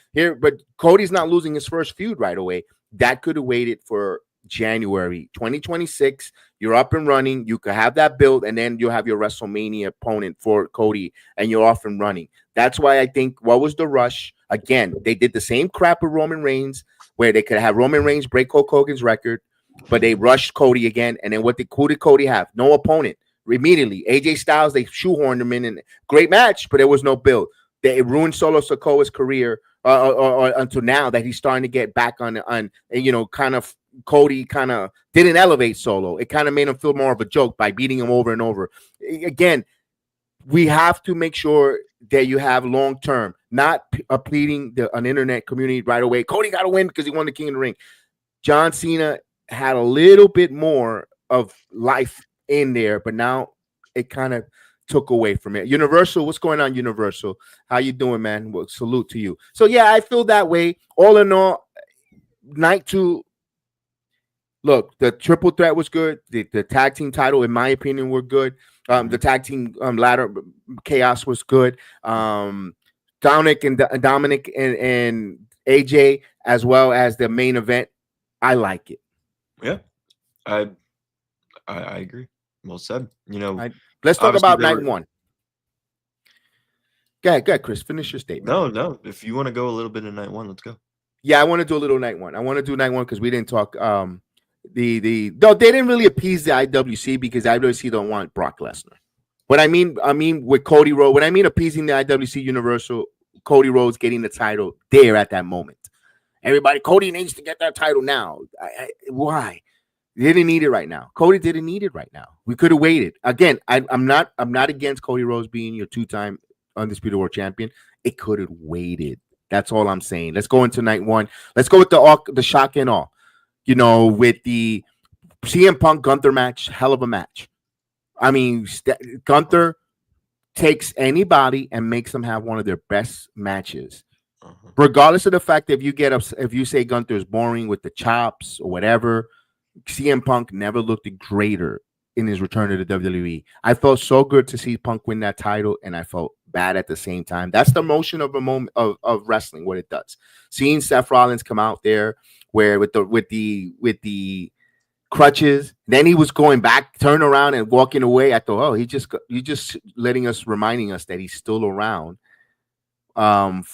Cody's not losing his first feud right away. That could have waited for January 2026. You're up and running. You could have that build, and then you'll have your WrestleMania opponent for Cody, and you're off and running. That's why I think, what was the rush? Again, they did the same crap with Roman Reigns, where they could have Roman Reigns break Hulk Hogan's record, but they rushed Cody again. And then who did Cody have? No opponent. Immediately, AJ Styles, they shoehorned him in, and great match, but there was no build. They ruined Solo Sikoa's career or until now that he's starting to get back on kind of. Cody kind of didn't elevate Solo. It kind of made him feel more of a joke by beating him over and over. Again, we have to make sure that you have long term, not pleading an internet community right away. Cody got to win because he won the King of the Ring. John Cena had a little bit more of life in there, but now it kind of took away from it. Universal, what's going on, Universal? How you doing, man? Well, salute to you. So yeah, I feel that way. All in all, night 2. Look, the triple threat was good. The tag team title, in my opinion, were good. The tag team ladder chaos was good. Dominic and AJ, as well as the main event, I like it. Yeah, I agree. Well said. Let's talk about night 1. Go ahead, Chris. Finish your statement. No. If you want to go a little bit in night 1, let's go. Yeah, I want to do a little night 1. I want to do night 1 because we didn't talk. They didn't really appease the IWC because IWC don't want Brock Lesnar. What I mean with Cody Rhodes, when I mean appeasing the IWC Universal, Cody Rhodes getting the title there at that moment. Everybody, Cody needs to get that title now. Why? They didn't need it right now. Cody didn't need it right now. We could have waited. Again, I'm not against Cody Rhodes being your 2-time undisputed world champion. It could have waited. That's all I'm saying. Let's go into night 1. Let's go with the shock and awe. With the CM Punk Gunther match, hell of a match. I mean, Gunther takes anybody and makes them have one of their best matches, regardless of the fact that if you say Gunther is boring with the chops or whatever. CM Punk never looked greater in his return to the WWE. I felt so good to see Punk win that title, and I felt bad at the same time. That's the motion of a moment of wrestling, what it does. Seeing Seth Rollins come out there where with the crutches, then he was going back, turn around and walking away. I thought, oh, he just reminding us that he's still around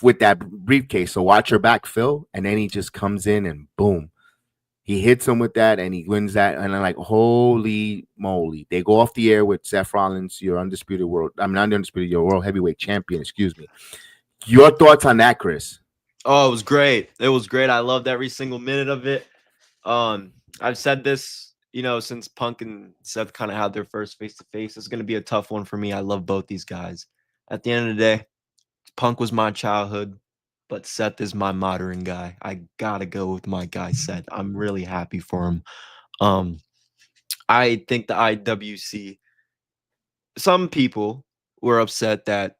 with that briefcase. So watch your back, Phil. And then he just comes in and boom. He hits him with that and he wins that. And I'm like, holy moly. They go off the air with Seth Rollins, your your world heavyweight champion, excuse me. Your thoughts on that, Chris? Oh, it was great. It was great. I loved every single minute of it. I've said this, since Punk and Seth kind of had their first face-to-face. It's going to be a tough one for me. I love both these guys. At the end of the day, Punk was my childhood, but Seth is my modern guy. I got to go with my guy, Seth. I'm really happy for him. I think the IWC, some people were upset that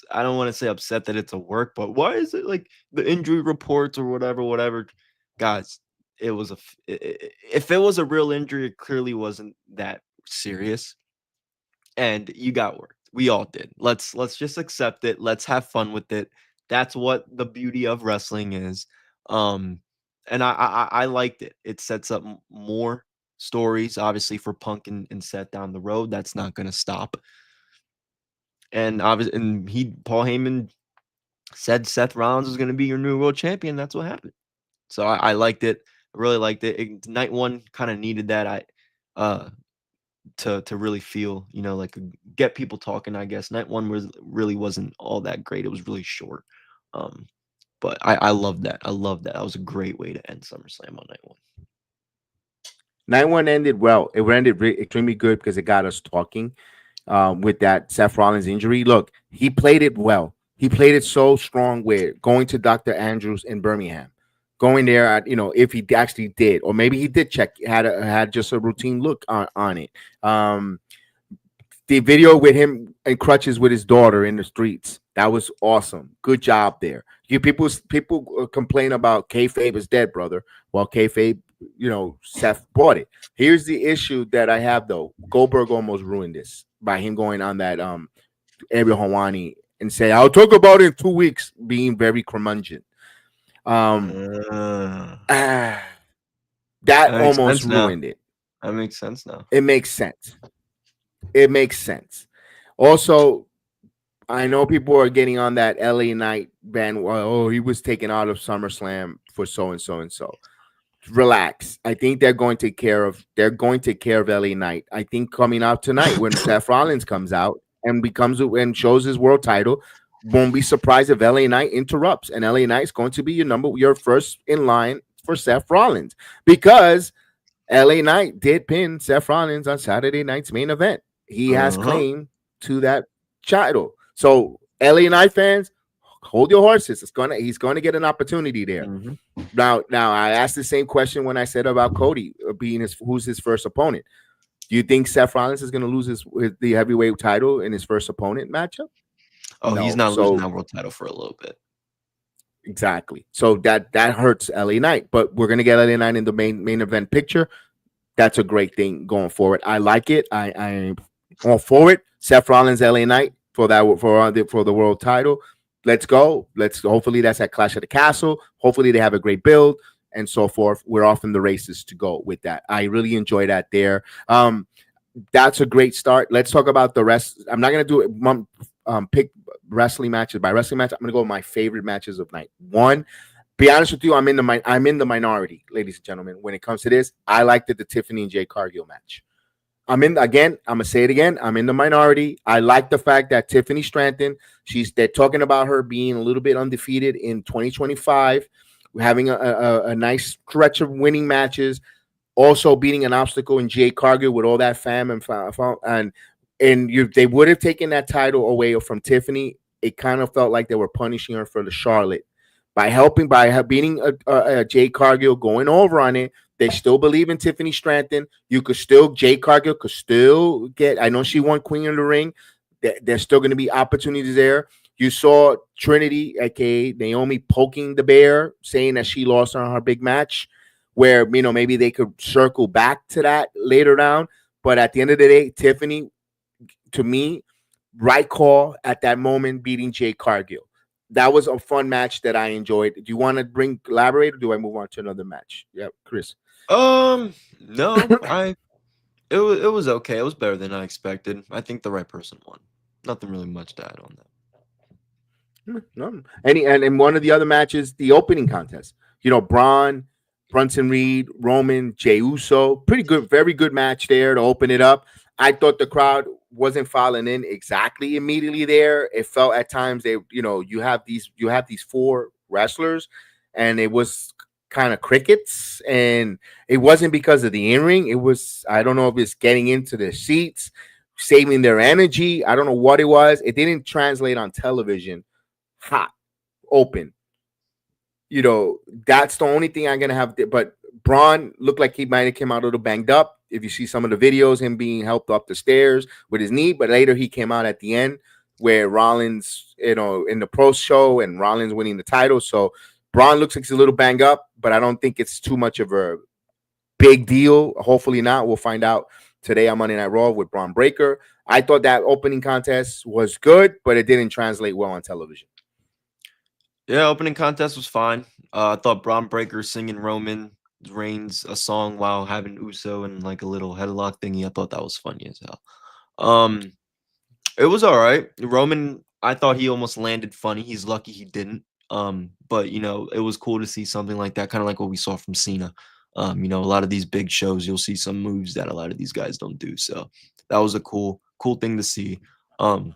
I don't want to say upset that it's a work, but why is it like the injury reports or whatever, guys, if it was a real injury, it clearly wasn't that serious. And you got worked. We all did. Let's just accept it. Let's have fun with it. That's what the beauty of wrestling is. And I liked it. It sets up more stories, obviously, for Punk and Seth down the road. That's not going to stop. And obviously, Paul Heyman said Seth Rollins was going to be your new world champion. That's what happened. So I liked it. I really liked it. Night one kind of needed that. To really feel, like get people talking. I guess night one wasn't all that great. It was really short. But I love that. I love that. That was a great way to end SummerSlam on night one. Night one ended well. It ended extremely good because it got us talking. With that Seth Rollins injury, look, he played it well. He played it so strong. With going to Dr. Andrews in Birmingham, going there, if he actually did, or maybe he did check, had just a routine look on it. The video with him in crutches with his daughter in the streets, that was awesome. Good job there. People complain about kayfabe is dead, brother. Well, kayfabe, Seth bought it. Here's the issue that I have though. Goldberg almost ruined this by him going on that Ariel Helwani and say, I'll talk about it in 2 weeks, being very curmudgeon. That almost ruined it. That makes sense now. It makes sense. Also, I know people are getting on that LA Knight band. Oh, he was taken out of SummerSlam for so and so and so. Relax. I think they're going to take care of LA Knight. I think coming out tonight when Seth Rollins comes out and shows his world title, won't be surprised if LA Knight interrupts, and LA Knight's going to be your first in line for Seth Rollins, because LA Knight did pin Seth Rollins on Saturday night's main event. He has claim to that title. So LA Knight fans, hold your horses. He's going to get an opportunity there. Mm-hmm. Now I asked the same question when I said about Cody being who's his first opponent. Do you think Seth Rollins is going to lose the heavyweight title in his first opponent matchup? Oh, no. He's not losing that world title for a little bit. Exactly. So that hurts LA Knight, but we're gonna get LA Knight in the main event picture. That's a great thing going forward. I like it. I'm all for it. Seth Rollins, LA Knight for the world title. Let's go. Hopefully that's at Clash of the Castle. Hopefully they have a great build and so forth. We're off in the races to go with that. I really enjoy that there. That's a great start. Let's talk about the rest. I'm not gonna do it. Pick wrestling matches by wrestling match. I'm gonna go with my favorite matches of night one. Be honest with you, I'm in the minority, ladies and gentlemen. When it comes to this, I liked the Tiffany and Jay Cargill match. I'm gonna say it again. I'm in the minority. I like the fact that Tiffany Stratton, they're talking about her being a little bit undefeated in 2025, having a nice stretch of winning matches, also beating an obstacle in Jay Cargill with all that fam and they would have taken that title away from Tiffany. It kind of felt like they were punishing her for the Charlotte by beating Jay Cargill, going over on it. They still believe in Tiffany Stratton. Jade Cargill could still get. I know she won Queen of the Ring. There's still going to be opportunities there. You saw Trinity, aka Naomi, poking the bear, saying that she lost on her big match, where maybe they could circle back to that later down. But at the end of the day, Tiffany, to me, right call at that moment, beating Jade Cargill. That was a fun match that I enjoyed. Do you want to elaborate, or do I move on to another match? Yeah, Chris. No, it was okay. It was better than I expected. I think the right person won. Nothing really much to add on that. No. And one of the other matches, the opening contest. Braun, Brunson Reed, Roman, Jey Uso. Pretty good, very good match there to open it up. I thought the crowd wasn't filing in exactly immediately there. It felt at times you have these 4 wrestlers, and it was kind of crickets, and it wasn't because of the in-ring. It was, I don't know if it's getting into their seats, saving their energy. I don't know what it was. It didn't translate on television hot, open. That's the only thing I'm gonna have. But Braun looked like he might have came out a little banged up. If you see some of the videos, him being helped up the stairs with his knee, but later he came out at the end where Rollins, in the pro show, and Rollins winning the title. So Braun looks like he's a little banged up, but I don't think it's too much of a big deal. Hopefully not. We'll find out today on Monday Night Raw with Braun Breaker. I thought that opening contest was good, but it didn't translate well on television. Yeah, opening contest was fine. I thought Braun Breaker singing Roman Reigns a song while having Uso and like a little headlock thingy. I thought that was funny as hell. It was all right. Roman, I thought he almost landed funny. He's lucky he didn't. But it was cool to see something like that, kind of like what we saw from Cena. A lot of these big shows, you'll see some moves that a lot of these guys don't do. So that was a cool thing to see. And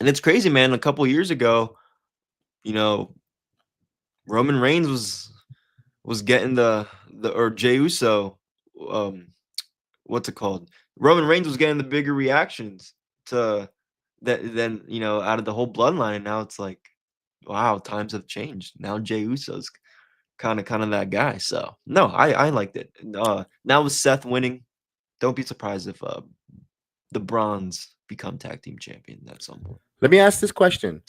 it's crazy, man. A couple years ago, Roman Reigns was getting or Jey Uso, what's it called? Roman Reigns was getting the bigger reactions to that than out of the whole bloodline. And now it's like, wow, times have changed. Now Jey Uso's kind of that guy. So no, I liked it. Now with Seth winning, don't be surprised if the Bronze become tag team champion at some point. Let me ask this question.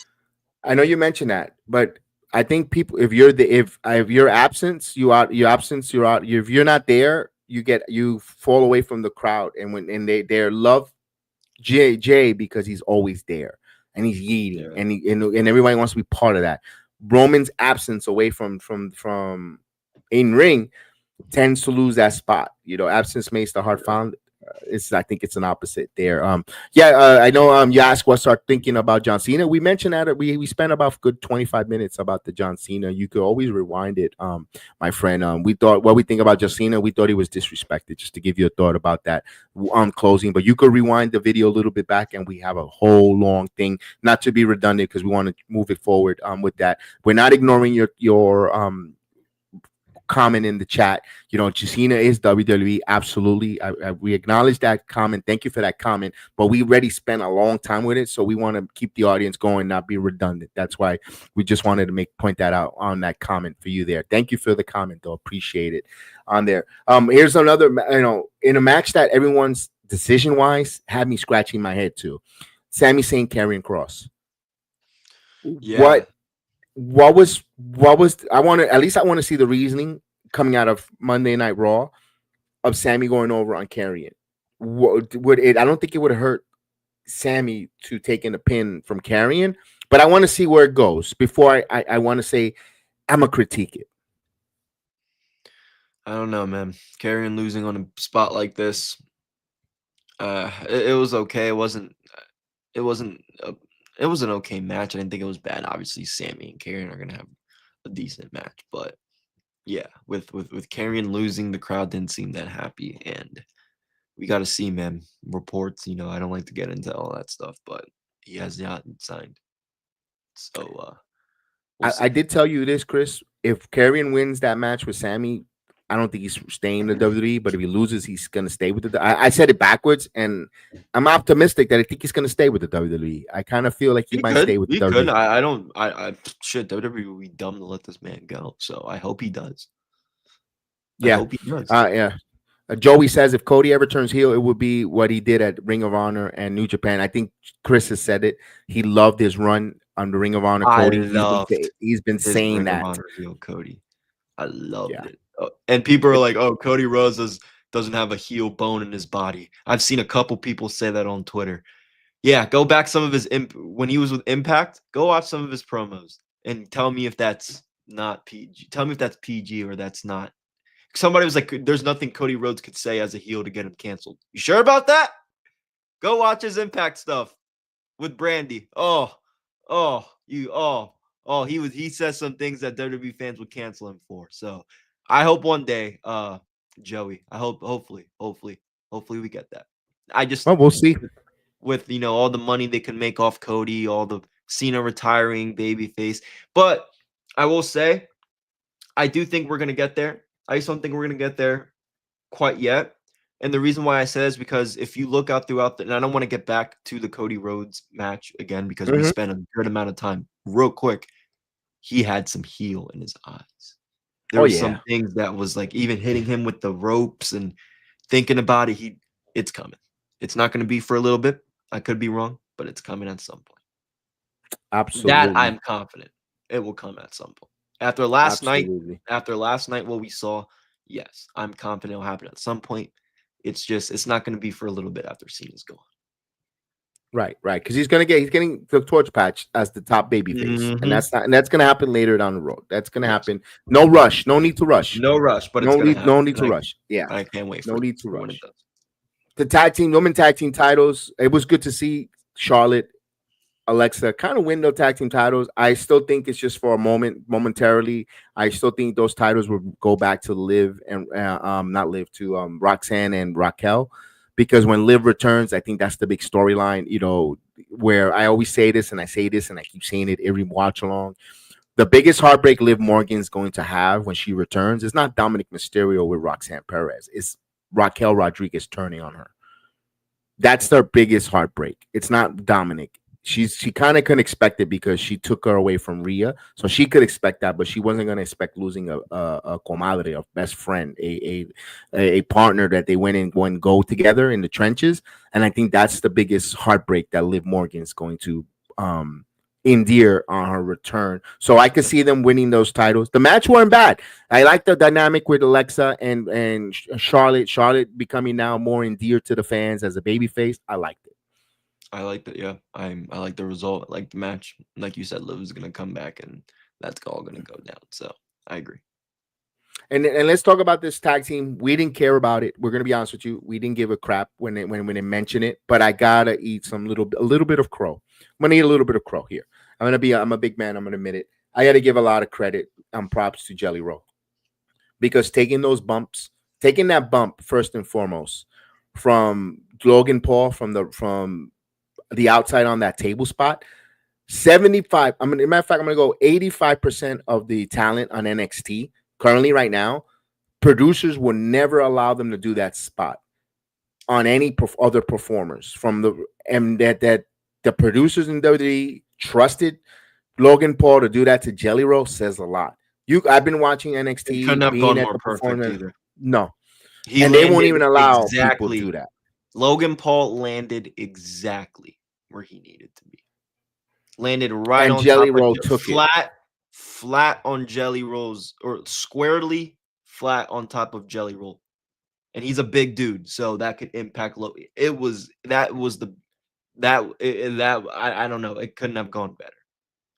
I know you mentioned that, but I think people, if you're absent, you're out. If you're not there, you fall away from the crowd, and they love Jay because he's always there and he's eating, and everybody wants to be part of that. Roman's absence away from in ring tends to lose that spot. Absence makes the heart fond. I think it's an opposite there. I know. You asked what start thinking about John Cena. We mentioned that we spent about a good 25 minutes about the John Cena. You could always rewind it, my friend. We thought what we think about John Cena. We thought he was disrespected. Just to give you a thought about that on closing, but you could rewind the video a little bit back, and we have a whole long thing. Not to be redundant, because we want to move it forward. With that, we're not ignoring your comment in the chat. Cena is WWE. Absolutely. We acknowledge that comment. Thank you for that comment. But we already spent a long time with it, so we want to keep the audience going, not be redundant. That's why we just wanted to point that out on that comment for you there. Thank you for the comment, though. Appreciate it on there. Here's another, in a match that everyone's decision-wise had me scratching my head too. Sami Zayn, Karrion Kross. Yeah. What was I want to see the reasoning coming out of Monday Night Raw of Sammy going over on Karrion. I don't think it would have hurt Sammy to take in a pin from Karrion, but I want to see where it goes before I want to say I'm gonna critique it. I don't know, man. Karrion losing on a spot like this, it was okay. It wasn't an okay match. I didn't think it was bad. Obviously, Sammy and Karrion are gonna have a decent match, but yeah, with Karrion losing, the crowd didn't seem that happy, and we got to see, man. Reports, I don't like to get into all that stuff, but he has not signed. So I did tell you this, Chris. If Karrion wins that match with Sammy, I don't think he's staying in the WWE, but if he loses, he's going to stay with the I said it backwards, and I'm optimistic that I think he's going to stay with the WWE. I kind of feel like he might stay with the WWE. WWE would be dumb to let this man go, so I hope he does. I Yeah. hope he does. Yeah. Joey says if Cody ever turns heel, it would be what he did at Ring of Honor and New Japan. I think Chris has said it. He loved his run on the Ring of Honor. I Cody, loved he's been his saying Ring of that. Honor heel, Cody. I loved Yeah. it. And people are like, "Oh, Cody Rhodes doesn't have a heel bone in his body." I've seen a couple people say that on Twitter. Yeah, go back some of his when he was with Impact. Go watch some of his promos and tell me if that's not PG. Tell me if that's PG or that's not. Somebody was like, "There's nothing Cody Rhodes could say as a heel to get him canceled." You sure about that? Go watch his Impact stuff with Brandy. He says some things that WWE fans would cancel him for. So I hope one day, Joey. Hopefully we get that. I just Well, we'll see. with all the money they can make off Cody, all the Cena retiring babyface. But I will say, I do think we're gonna get there. I just don't think we're gonna get there quite yet. And the reason why I say is because if you look out throughout and I don't want to get back to the Cody Rhodes match again because we Mhm. spent a good amount of time real quick. He had some heel in his eyes. There Oh, was yeah. some things that was like even hitting him with the ropes and thinking about it. It's coming. It's not going to be for a little bit. I could be wrong, but it's coming at some point. Absolutely. That I'm confident it will come at some point. After last night, what we saw, yes, I'm confident it'll happen at some point. It's not going to be for a little bit after Cena's gone. Right. Because he's getting the torch patch as the top baby face, Mhm. and that's gonna happen later down the road. That's gonna happen. No rush. No need to rush. No rush, but it's gonna happen. No need to rush. Yeah. I can't wait for No need to when rush. it does. The women tag team titles. It was good to see Charlotte, Alexa kind of win those tag team titles. I still think it's just for a momentarily. I still think those titles will go back to Liv and not Liv to Roxanne and Raquel, because when Liv returns, I think that's the big storyline. Where I always say this and I keep saying it every watch along. The biggest heartbreak Liv Morgan's going to have when she returns is not Dominic Mysterio with Roxanne Perez. It's Raquel Rodriguez turning on her. That's their biggest heartbreak. It's not Dominic. She kind of couldn't expect it because she took her away from Rhea, so she could expect that, but she wasn't going to expect losing a comadre, a best friend, a partner that they went and one go together in the trenches. And I think that's the biggest heartbreak that Liv Morgan is going to endear on her return. So I could see them winning those titles. The match weren't bad. I like the dynamic with Alexa and Charlotte. Charlotte becoming now more endeared to the fans as a babyface. I liked it. I like that. Yeah, I like the result. I like the match. Like you said, Liv is gonna come back, and that's all gonna go down. So I agree. And let's talk about this tag team. We didn't care about it. We're gonna be honest with you. We didn't give a crap when they mentioned it. But I gotta eat a little bit of crow. I'm gonna eat a little bit of crow here. I'm a big man. I'm gonna admit it. I gotta give a lot of credit and props to Jelly Roll, because taking that bump first and foremost from Logan Paul from the outside on that table spot. 75. Matter of fact, I'm gonna go 85% of the talent on NXT currently right now. Producers will never allow them to do that spot on any other performers and that the producers in WWE trusted Logan Paul to do that to Jelly Roll says a lot. I've been watching NXT. It couldn't have being gone at more the perfect either. No, He and they won't landed even allow people exactly. to do that. Logan Paul landed exactly where he needed to be. Landed right And on Jelly top Roll of took it. flat on Jelly Roll's, or squarely flat on top of Jelly Roll. And he's a big dude, so that could impact low. I don't know. It couldn't have gone better.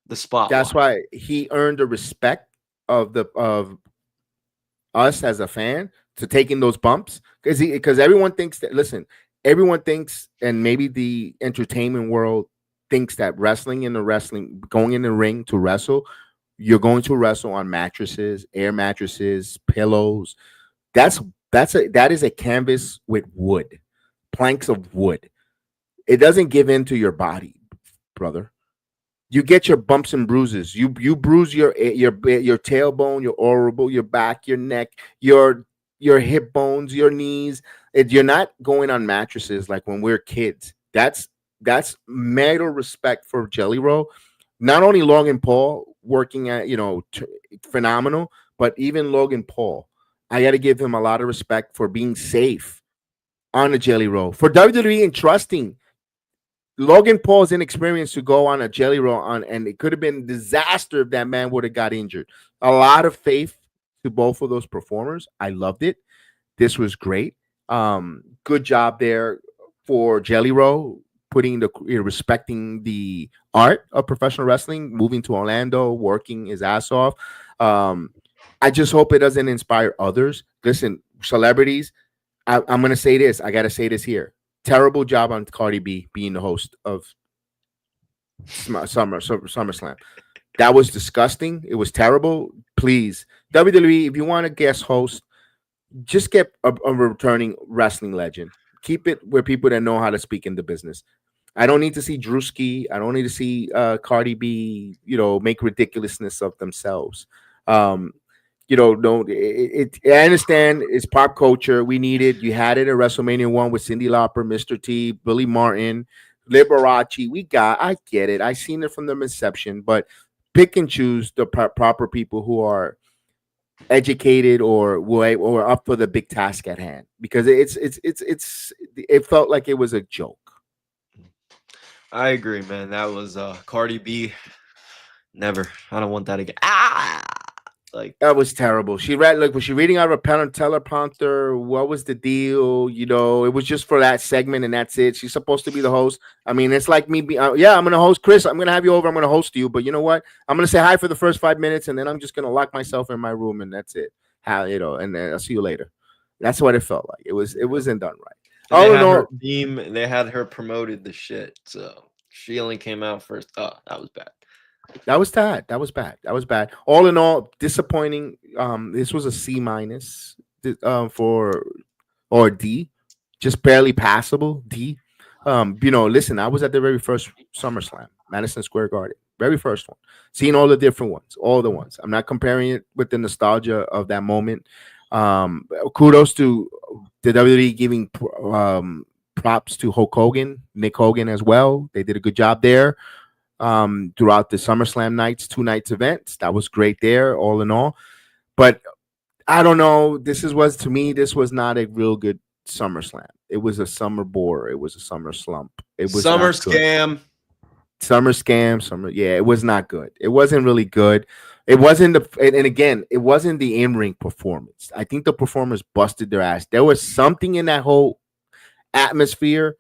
The spot. That's why he earned the respect of us as a fan to taking those bumps, because everyone thinks that. Listen, everyone thinks, and maybe the entertainment world thinks that going in the ring to wrestle, you're going to wrestle on mattresses, air mattresses, pillows. That is a canvas with wood, planks of wood. It doesn't give in to your body, brother. You get your bumps and bruises. You bruise your tailbone, your orbital, your back, your neck, your hip bones, your knees. You're not going on mattresses like when we're kids. That's marital respect for Jelly Roll. Not only Logan Paul working at phenomenal, but even Logan Paul I got to give him a lot of respect for being safe on a jelly roll. For WWE and trusting Logan Paul's inexperience to go on a jelly roll on, and it could have been a disaster if that man would have got injured. A lot of faith to both of those performers. I loved it. This was great. Good job there for Jelly Roll, putting the respecting the art of professional wrestling, moving to Orlando, working his ass off. I just hope it doesn't inspire others. Listen, celebrities, I'm gonna say this. I gotta say this here. Terrible job on Cardi B being the host of SummerSlam. That was disgusting. It was terrible. Please, WWE, if you want a guest host, just get a returning wrestling legend. Keep it where people that know how to speak in the business. I don't need to see Drewski. I don't need to see Cardi B, make ridiculousness of themselves. No, I understand it's pop culture. We need it. You had it at WrestleMania 1 with Cyndi Lauper, Mr. T, Billy Martin, Liberace. I get it. I seen it from the inception, but pick and choose the proper people who are educated or up for the big task at hand, because it felt like it was a joke. I agree, man. That was Cardi B. Never. I don't want that again. Like, that was terrible. She read, was she reading out of a teleprompter? What was the deal? It was just for that segment and that's it. She's supposed to be the host. I mean, it's like me being, I'm going to host Chris. I'm going to have you over. I'm going to host you. But you know what? I'm going to say hi for the first 5 minutes and then I'm just going to lock myself in my room and that's it. And then I'll see you later. That's what it felt like. It wasn't done right. They had her promoted the shit. So she only came out first. Oh, that was bad. That was bad. All in all, disappointing. This was a C- or D, just barely passable D. Listen, I was at the very first SummerSlam, Madison Square Garden, very first one. Seeing all the different ones, all the ones. I'm not comparing it with the nostalgia of that moment. Kudos to the WWE giving props to Hulk Hogan, Nick Hogan as well. They did a good job there. Throughout the SummerSlam nights, 2 nights events. That was great there, all in all. But I don't know. This was not a real good SummerSlam. It was a summer bore. It was a summer slump. It was summer scam. Summer scam. Yeah, it was not good. It wasn't really good. It wasn't it wasn't the in-ring performance. I think the performers busted their ass. There was something in that whole atmosphere,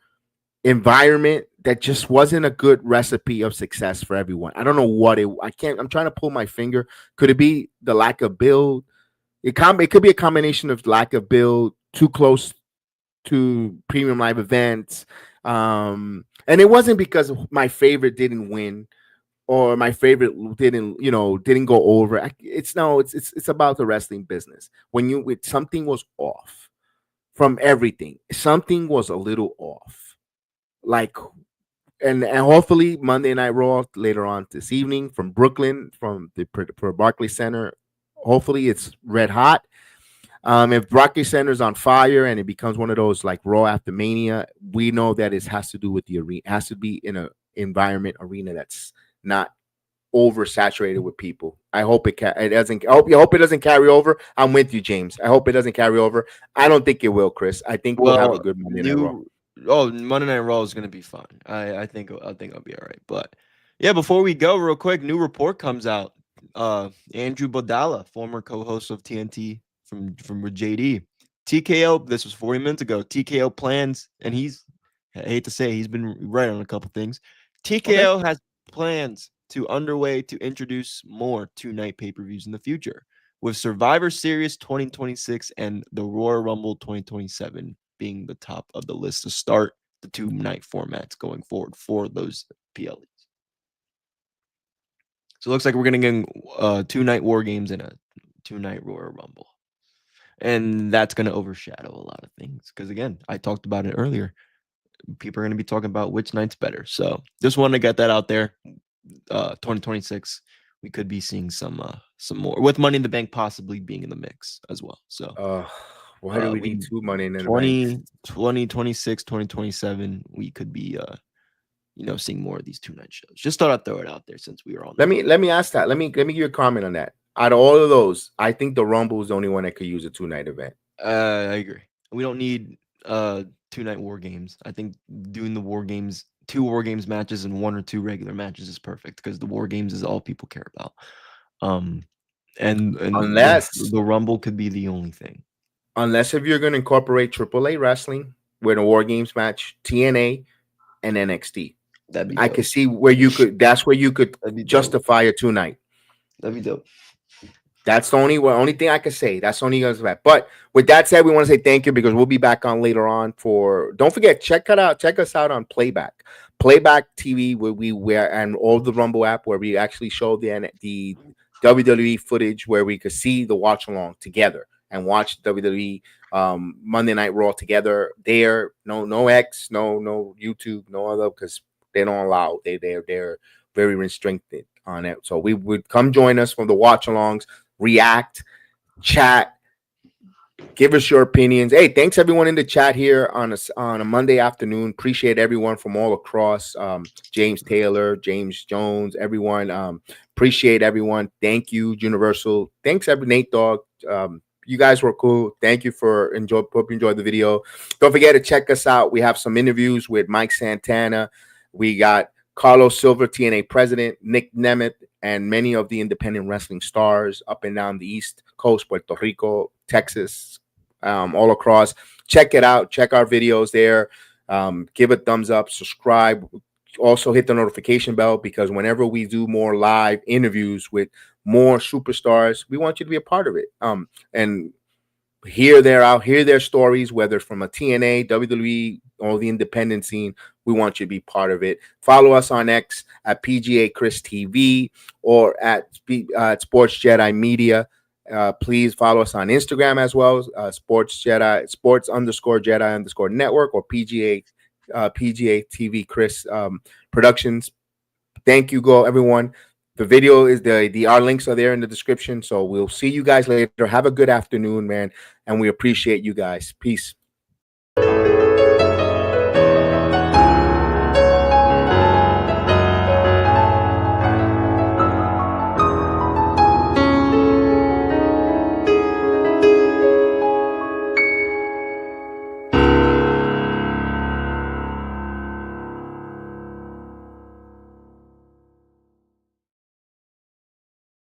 environment, that just wasn't a good recipe of success for everyone. I don't know what I'm trying to pull my finger. Could it be the lack of build? It could be a combination of lack of build, too close to premium live events. And it wasn't because my favorite didn't win or my favorite didn't go over. It's about the wrestling business. When something was off from everything, something was a little off. And hopefully Monday Night Raw later on this evening from Brooklyn, from the Barclays Center. Hopefully it's red hot. If Barclays Center is on fire and it becomes one of those like Raw after Mania, we know that it has to do with the arena. It has to be in an arena that's not oversaturated with people. I hope it doesn't. I hope it doesn't carry over. I'm with you, James. I hope it doesn't carry over. I don't think it will, Chris. I think we'll have a good Monday Night Raw. Oh, Monday Night Raw is going to be fun. I think I'll be all right. But yeah, before we go, real quick, new report comes out. Andrew Bodala, former co-host of TNT from JD, TKO. This was 40 minutes ago. TKO plans, and I hate to say, he's been right on a couple things. TKO has plans underway to introduce more 2-night pay-per-views in the future, with Survivor Series 2026 and the Royal Rumble 2027 being the top of the list to start the 2-night formats going forward for those PLEs. So it looks like we're going to get 2-night War Games and a 2-night Royal Rumble. And that's going to overshadow a lot of things. Because again, I talked about it earlier. People are going to be talking about which night's better. So just wanted to get that out there. 2026, we could be seeing some more, with Money in the Bank possibly being in the mix as well. So why do we need 2 Money in the Bank? 2026, 2027, we could be seeing more of these 2-night shows. Just thought I'd throw it out there since we were on. Let me ask that. Let me give you a comment on that. Out of all of those, I think the Rumble is the only one that could use a 2-night event. I agree. We don't need 2-night war games. I think doing the war games, 2 war games matches and 1 or 2 regular matches is perfect because the war games is all people care about. And Unless the Rumble could be the only thing. Unless if you're going to incorporate AAA wrestling with a War Games match, TNA, and NXT. That'd be I dope. could see where you could. That's where you could That'd be dope. justify a 2-night. That'd be dope. That's the only thing I could say. That's the only that. But with that said, we want to say thank you because we'll be back on later on for. Don't forget, check us out on Playback TV where we and all the Rumble app where we actually show the WWE footage where we could see the watch along together and watch WWE Monday Night Raw together. There, no X, no YouTube, no other because they don't allow. They're very restricted on it. So we would come join us from the watch alongs. React, chat, give us your opinions. Hey, thanks everyone in the chat here on a Monday afternoon. Appreciate everyone from all across. James Taylor, James Jones, everyone. Appreciate everyone. Thank you, Universal. Thanks, Nate Dogg. You guys were cool. Thank you for hope you enjoyed the video. Don't forget to check us out. We have some interviews with Mike Santana. We got Carlos Silver, TNA president, Nick Nemeth, and many of the independent wrestling stars up and down the East Coast, Puerto Rico, Texas, all across. Check it out. Check our videos there. Give a thumbs up, subscribe. Also hit the notification bell because whenever we do more live interviews with more superstars, we want you to be a part of it. And hear their stories, whether from a TNA, WWE, or the independent scene. We want you to be part of it. Follow us on X at PGA Chris TV or at Sports Jedi Media. Please follow us on Instagram as well, Sports _Jedi_ Network or PGA TV Chris Productions. Thank you, everyone. The video is our links are there in the description. So we'll see you guys later. Have a good afternoon, man. And we appreciate you guys. Peace.